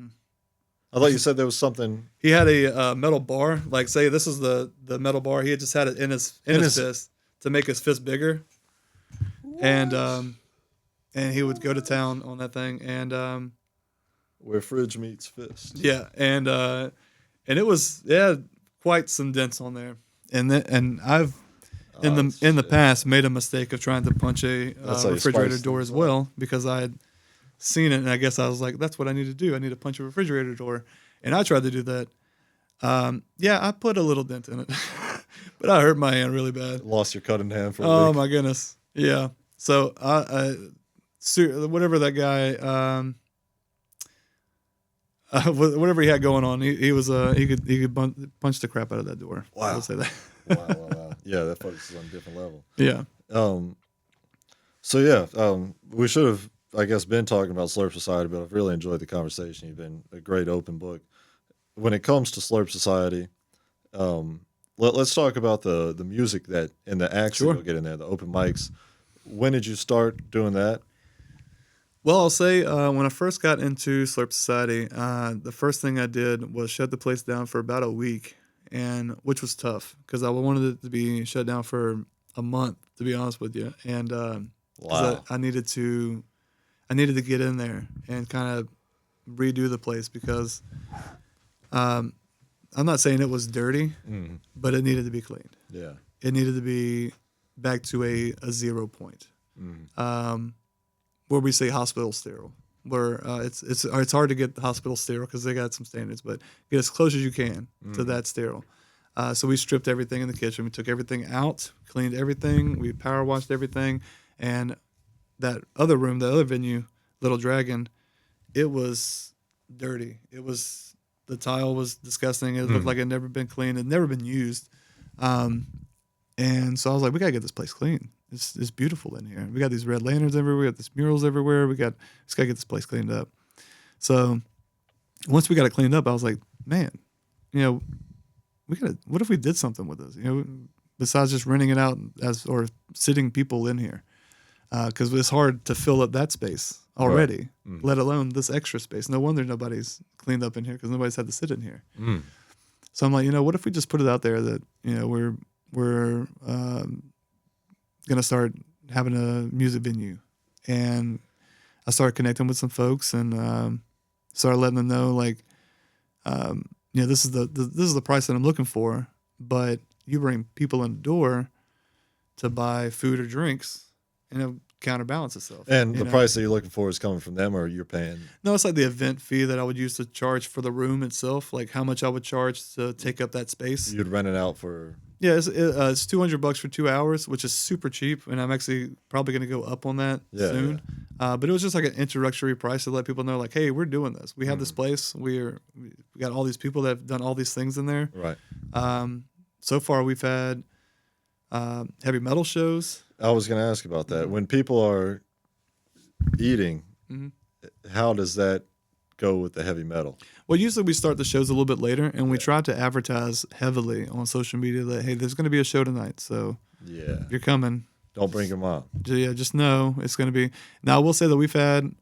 I thought you said there was something... He had a metal bar. Like, say this is the metal bar. He had just had it in his fist to make his fist bigger. What? And he would go to town on that thing. And... where fridge meets fist. Yeah, and it was quite some dents on there. And I've in the past made a mistake of trying to punch a refrigerator door as well, because I had seen it, and I guess I was like, that's what I need to do. I need to punch a refrigerator door, and I tried to do that. I put a little dent in it, but I hurt my hand really bad. Lost your cutting hand for a Oh week. my goodness, yeah. So whatever that guy. Whatever he had going on, he could punch the crap out of that door. Wow. I'll say that. Wow. Yeah, that focuses on a different level. Yeah. We should have, I guess, been talking about Slurp Society, but I've really enjoyed the conversation. You've been a great open book. When it comes to Slurp Society, let's talk about the music that and the acts that you'll get in there, the open mics. When did you start doing that? Well, I'll say when I first got into Slurp Society, the first thing I did was shut the place down for about a week, and which was tough because I wanted it to be shut down for a month, to be honest with you. And Wow. I needed to get in there and kind of redo the place because I'm not saying it was dirty, but it needed to be cleaned. Yeah. It needed to be back to a 0 point. Where we say hospital sterile, where it's hard to get the hospital sterile because they got some standards, but get as close as you can to that sterile. So we stripped everything in the kitchen. We took everything out, cleaned everything. We power washed everything. And that other room, the other venue, Little Dragon, it was dirty. The tile was disgusting. It looked like it had never been cleaned. It had never been used. And so I was like, we got to get this place clean. It's beautiful in here. We got these red lanterns everywhere. We got these murals everywhere. Just got to get this place cleaned up. So once we got it cleaned up, I was like, man, what if we did something with this? Besides just renting it out or sitting people in here, because it's hard to fill up that space already, let alone this extra space. No wonder nobody's cleaned up in here because nobody's had to sit in here. So I'm like, what if we just put it out there that we're gonna start having a music venue, and I started connecting with some folks and started letting them know like, this is the price that I'm looking for, but you bring people in the door to buy food or drinks, and it'll counterbalance itself. And the price that you're looking for is coming from them, or you're paying? No, it's like the event fee that I would use to charge for the room itself, like how much I would charge to take up that space. You'd rent it out for? Yeah, it's $200 for 2 hours, which is super cheap, and I'm actually probably going to go up on that soon. Yeah. But it was just like an introductory price to let people know, like, hey, we're doing this. We have this place. We got all these people that have done all these things in there. Right. So far, we've had heavy metal shows. I was going to ask about that. When people are eating, how does that go with the heavy metal? Well, usually we start the shows a little bit later, and we try to advertise heavily on social media that, hey, there's going to be a show tonight, so if you're coming, don't bring your mom. Yeah, just know it's going to be. Now, I will say that we've had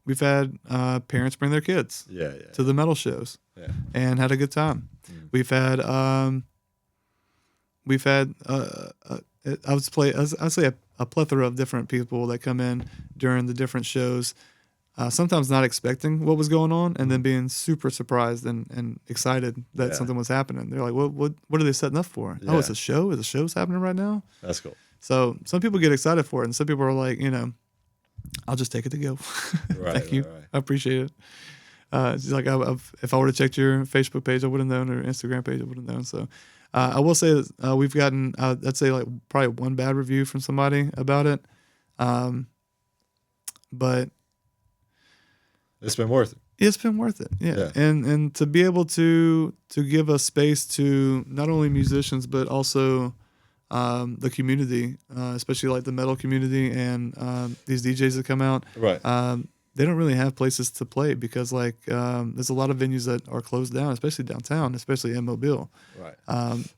parents bring their kids to the metal shows and had a good time. We've had I'd say a plethora of different people that come in during the different shows. Sometimes not expecting what was going on, and then being super surprised and excited that something was happening. They're like, what are they setting up for? Oh, it's a show? Is the show's happening right now? That's cool. So some people get excited for it, and some people are like, I'll just take it to go. Thank you. Right. I appreciate it. It's like if I would have checked your Facebook page, I would have known, or Instagram page, I would have known. So I will say that we've gotten, I'd say like probably one bad review from somebody about it. But it's been worth it. It's been worth it. Yeah. And to be able to give a space to not only musicians, but also the community, especially like the metal community and these DJs that come out. Right. They don't really have places to play because like there's a lot of venues that are closed down, especially downtown, especially in Mobile. Right.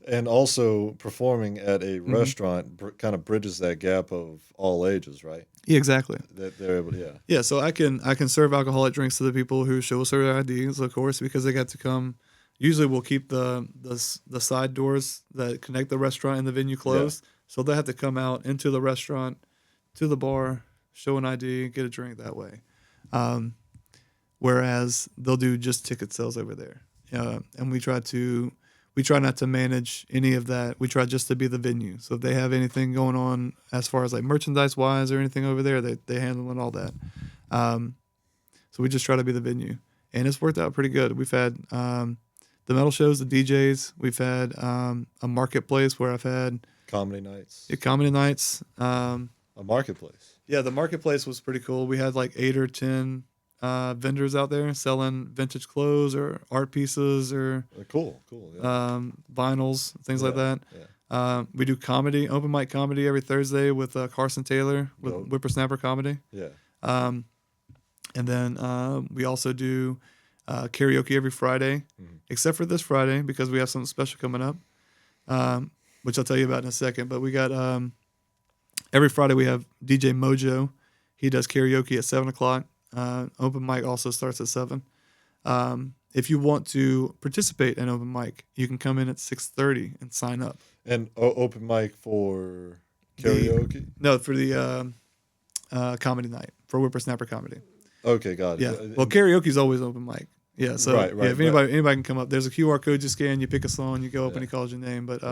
And also performing at a restaurant kind of bridges that gap of all ages, right? Yeah, exactly. That they're able to, Yeah, so I can serve alcoholic drinks to the people who show us their IDs, of course, because they got to come. Usually we'll keep the side doors that connect the restaurant and the venue closed. Yeah. So they have to come out into the restaurant, to the bar, show an ID, get a drink that way. Whereas they'll do just ticket sales over there. And we try not to manage any of that. We try just to be the venue. So if they have anything going on as far as like merchandise wise or anything over there, they handle all that. So we just try to be the venue, and it's worked out pretty good. We've had, the metal shows, the DJs. We've had, a marketplace where I've had comedy nights. Yeah, comedy nights. A marketplace. Yeah, the marketplace was pretty cool. We had like 8 or 10 vendors out there selling vintage clothes or art pieces or cool, yeah. Vinyls, things like that. Yeah. We do comedy, open mic comedy every Thursday with Carson Taylor with Whippersnapper Comedy. Yeah. And then we also do karaoke every Friday, except for this Friday because we have something special coming up, which I'll tell you about in a second. But we got every Friday we have DJ Mojo. He does karaoke at 7:00. Open mic also starts at 7. If you want to participate in open mic, you can come in at 6:30 and sign up. And open mic for karaoke? For the comedy night, for Whippersnapper Comedy. Okay, got it. Yeah. Well, karaoke is always open mic. Yeah. So if anybody can come up, there's a QR code you scan, you pick a song, you go up and he calls your name. But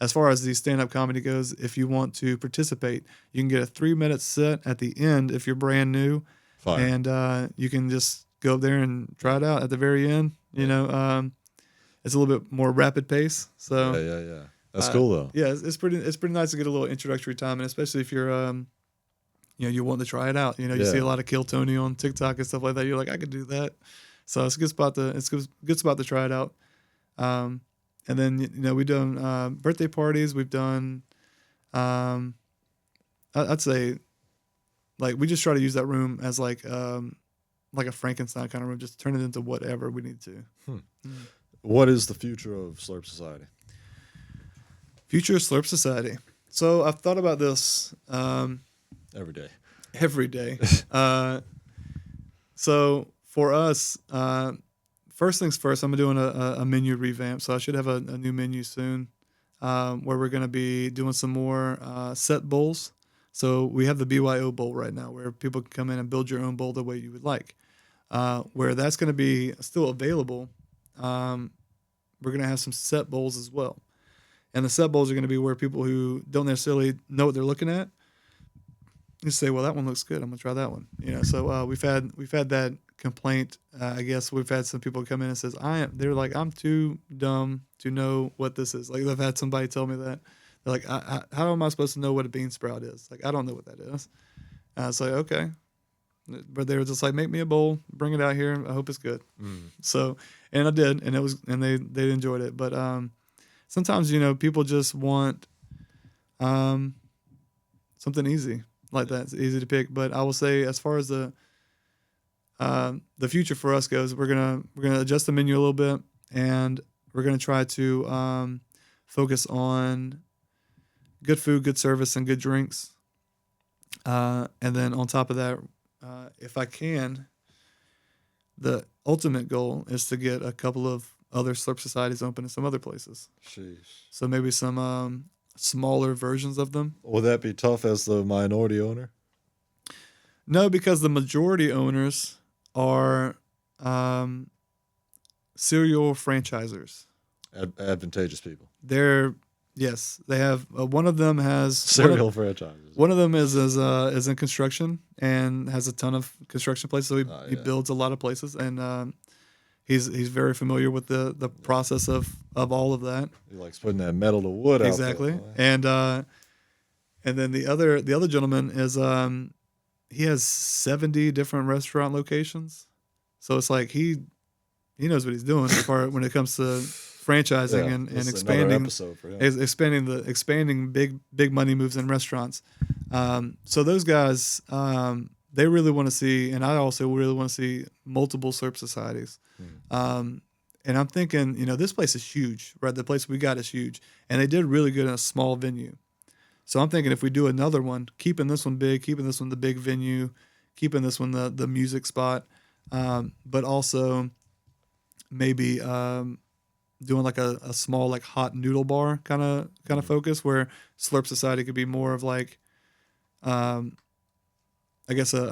as far as the stand-up comedy goes, if you want to participate, you can get a 3-minute set at the end if you're brand new. Fine. And you can just go up there and try it out at the very end. It's a little bit more rapid pace. So yeah. That's cool though. Yeah, it's pretty nice to get a little introductory time, and especially if you're you want to try it out. You see a lot of Kill Tony on TikTok and stuff like that. You're like, I could do that. So it's a good spot to try it out. And then we've done birthday parties. We've done I'd say, like, we just try to use that room as like a Frankenstein kind of room, just turn it into whatever we need to. What is the future of Slurp Society? Future Slurp Society. So I've thought about this Every day. every day. So for us, first things first, I'm doing a menu revamp. So I should have a new menu soon, where we're going to be doing some more set bowls. So we have the BYO bowl right now, where people can come in and build your own bowl the way you would like. Where that's going to be still available, we're going to have some set bowls as well. And the set bowls are going to be where people who don't necessarily know what they're looking at, you say, well, that one looks good. I'm going to try that one. So we've had that complaint. I guess we've had some people come in and says, they're like, I'm too dumb to know what this is. Like, I've had somebody tell me that. They're like, how am I supposed to know what a bean sprout is? Like, I don't know what that is. I was like, okay. But they were just like, make me a bowl, bring it out here. I hope it's good. So, and I did, and they enjoyed it. But sometimes, people just want something easy like that. It's easy to pick. But I will say, as far as the future for us goes, we're gonna adjust the menu a little bit, and we're gonna try to focus on good food, good service, and good drinks. And then on top of that, if I can, the ultimate goal is to get a couple of other Slurp societies open in some other places. Sheesh. So maybe some smaller versions of them. Will that be tough as the minority owner? No, because the majority owners are serial franchisers. Advantageous people. They have one of them has Serial franchises. One of them is in construction and has a ton of construction places. So he builds a lot of places, and he's very familiar with the process of all of that. He likes putting that metal to wood out there. Exactly. And then the other gentleman is he has 70 different restaurant locations. So it's like he knows what he's doing as far when it comes to franchising and expanding expanding big money moves in restaurants. So those guys, they really want to see, and I also really want to see multiple Slurp societies. And I'm thinking, this place is huge, right? The place we got is huge, and they did really good in a small venue. So I'm thinking if we do another one, keeping this one big, keeping this one the big venue, keeping this one the music spot, but also maybe doing like a small like hot noodle bar kind of focus, where Slurp Society could be more of like, I guess like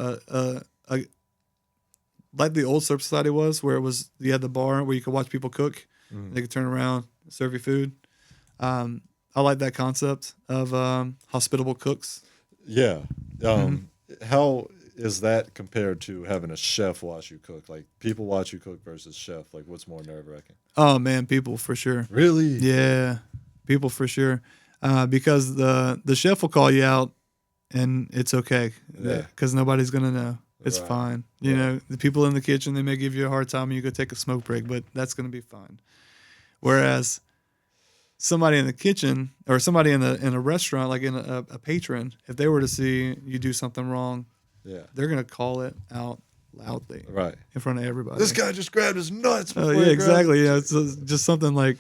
the old Slurp Society was, where you had the bar where you could watch people cook, they could turn around, serve you food. I like that concept of hospitable cooks. Yeah. How is that compared to having a chef watch you cook? Like, people watch you cook versus chef. Like, what's more nerve-wracking? Oh man, people for sure. Really? Yeah, people for sure. Because the chef will call you out, and it's okay. Yeah. Because nobody's gonna know. It's Right. fine. You know, the people in the kitchen, they may give you a hard time, and you go take a smoke break, but that's gonna be fine. Whereas somebody in the kitchen or somebody in a restaurant, like in a patron, if they were to see you do something wrong, they're gonna call it out loudly, right, in front of everybody. This guy just grabbed his nuts. Oh yeah, exactly. Yeah, it's just something like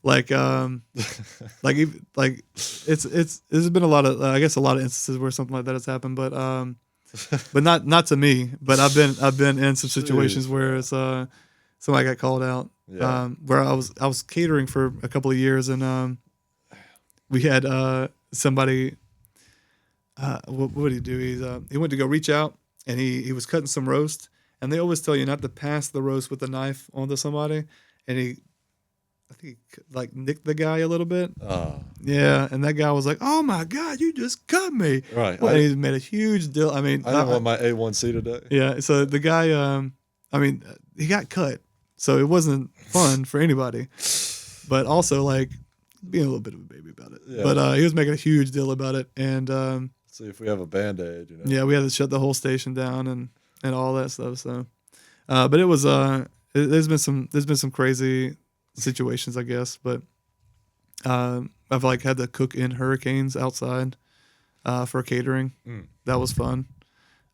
there's been a lot of I guess a lot of instances where something like that has happened, but not to me. But I've been in some situations where it's somebody got called out. Yeah. Where I was catering for a couple of years, and we had somebody. What did he do? He went to go reach out, and he was cutting some roast, and they always tell you not to pass the roast with a knife onto somebody, and I think he like nicked the guy a little bit. Yeah, and that guy was like, "Oh my God, you just cut me!" Right. Well, he made a huge deal. I mean, I didn't want my A1C today. Yeah. So the guy, he got cut, so it wasn't fun for anybody, but also like being a little bit of a baby about it. Yeah. But he was making a huge deal about it, and see if we have a Band-Aid. Yeah, we had to shut the whole station down and all that stuff. So, but it was there's been some crazy situations, I guess, but I've like had to cook in hurricanes outside for catering. That was fun.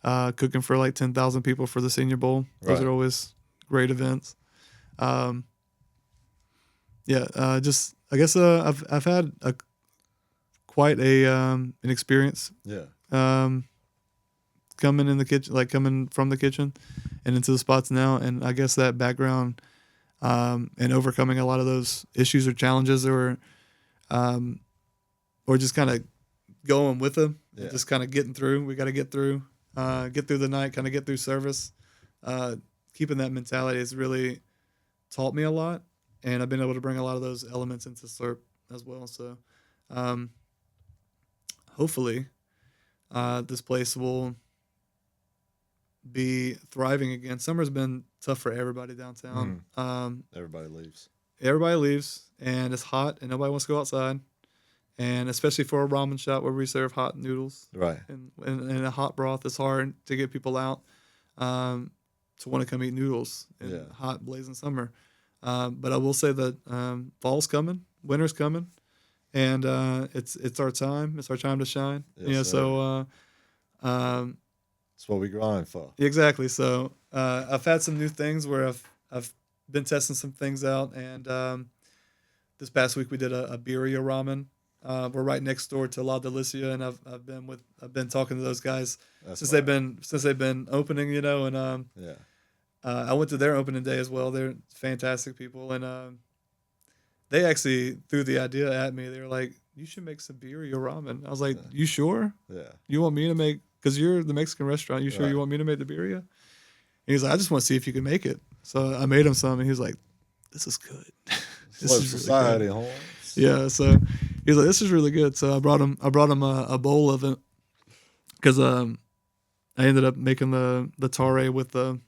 Cooking for like 10,000 people for the Senior Bowl. Those are always great events. Just I guess I've had quite an experience Yeah. coming in the kitchen, like coming from the kitchen and into the spots now, and I guess that background and overcoming a lot of those issues or challenges, or just kind of going with them, and just kind of getting through. We got to get through the night, kind of get through service. Keeping that mentality has really taught me a lot, and I've been able to bring a lot of those elements into Slurp as well. So hopefully this place will be thriving again. Summer's been tough for everybody downtown. Everybody leaves. Everybody leaves, and it's hot, and nobody wants to go outside. And especially for a ramen shop where we serve hot noodles, Right. and a hot broth, it's hard to get people out to want to come eat noodles in hot, blazing summer. But I will say that fall's coming, winter's coming, and it's our time. It's our time to shine. Yes, so that's what we grind for. exactly. So I've had some new things where I've been testing some things out, and this past week we did a birria ramen. We're right next door to La Delicia, and I've been talking to those guys since they've been opening, and I went to their opening day as well. They're fantastic people, and they actually threw the idea at me. They were like, "You should make some birria ramen." I was like, "You sure? Yeah. You want me to make? Because you're the Mexican restaurant. You sure you want me to make the birria?" And he's like, "I just want to see if you can make it." So I made him some, and he was like, "This is good. This Slurp is really Society, good." Holmes. Yeah, so he's like, "This is really good." So I brought him a bowl of it, because I ended up making the tare with the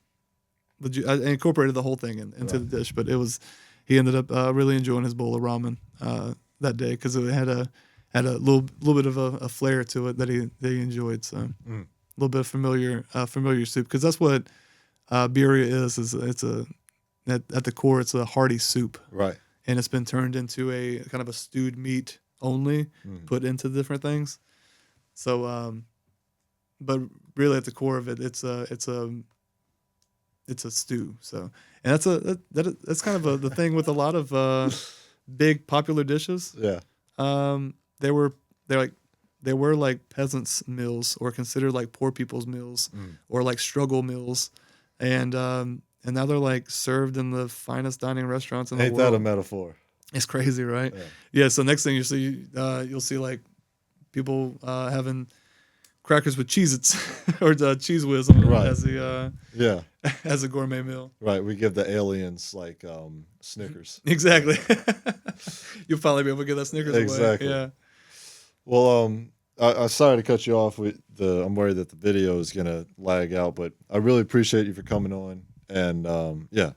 I incorporated the whole thing into the dish, but he ended up really enjoying his bowl of ramen that day, because it had a little bit of a flair to it that he enjoyed. So a little bit of familiar soup, because that's what birria is. It's at the core, it's a hearty soup. Right. And it's been turned into a kind of a stewed meat only, put into different things. So, but really at the core of it, it's a stew. So, and that's kind of the thing with a lot of big popular dishes. Yeah. They were like peasants' meals, or considered like poor people's meals, or like struggle meals, and now they're like served in the finest dining restaurants in the Ain't world. that a metaphor? It's crazy, right? Yeah. So next thing you'll see like people having crackers with Cheez-Its or Cheese Whiz on it as a gourmet meal. Right. We give the aliens like Snickers. Exactly. You'll finally be able to get that Snickers Exactly. away. Yeah. Well, I'm sorry to cut you off. I'm worried that the video is gonna lag out, but I really appreciate you for coming on. And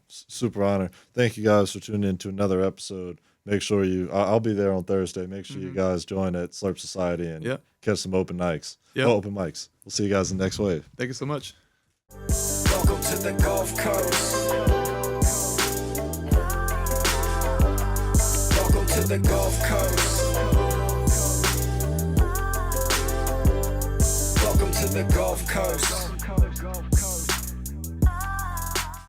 super honor. Thank you guys for tuning in to another episode. Make sure I'll be there on Thursday. Make sure you guys join at Slurp Society and catch some open mics. Open mics. We'll see you guys in the next wave. Thank you so much. Welcome to the Gulf Coast. Welcome to the Gulf Coast. Welcome to the Gulf Coast.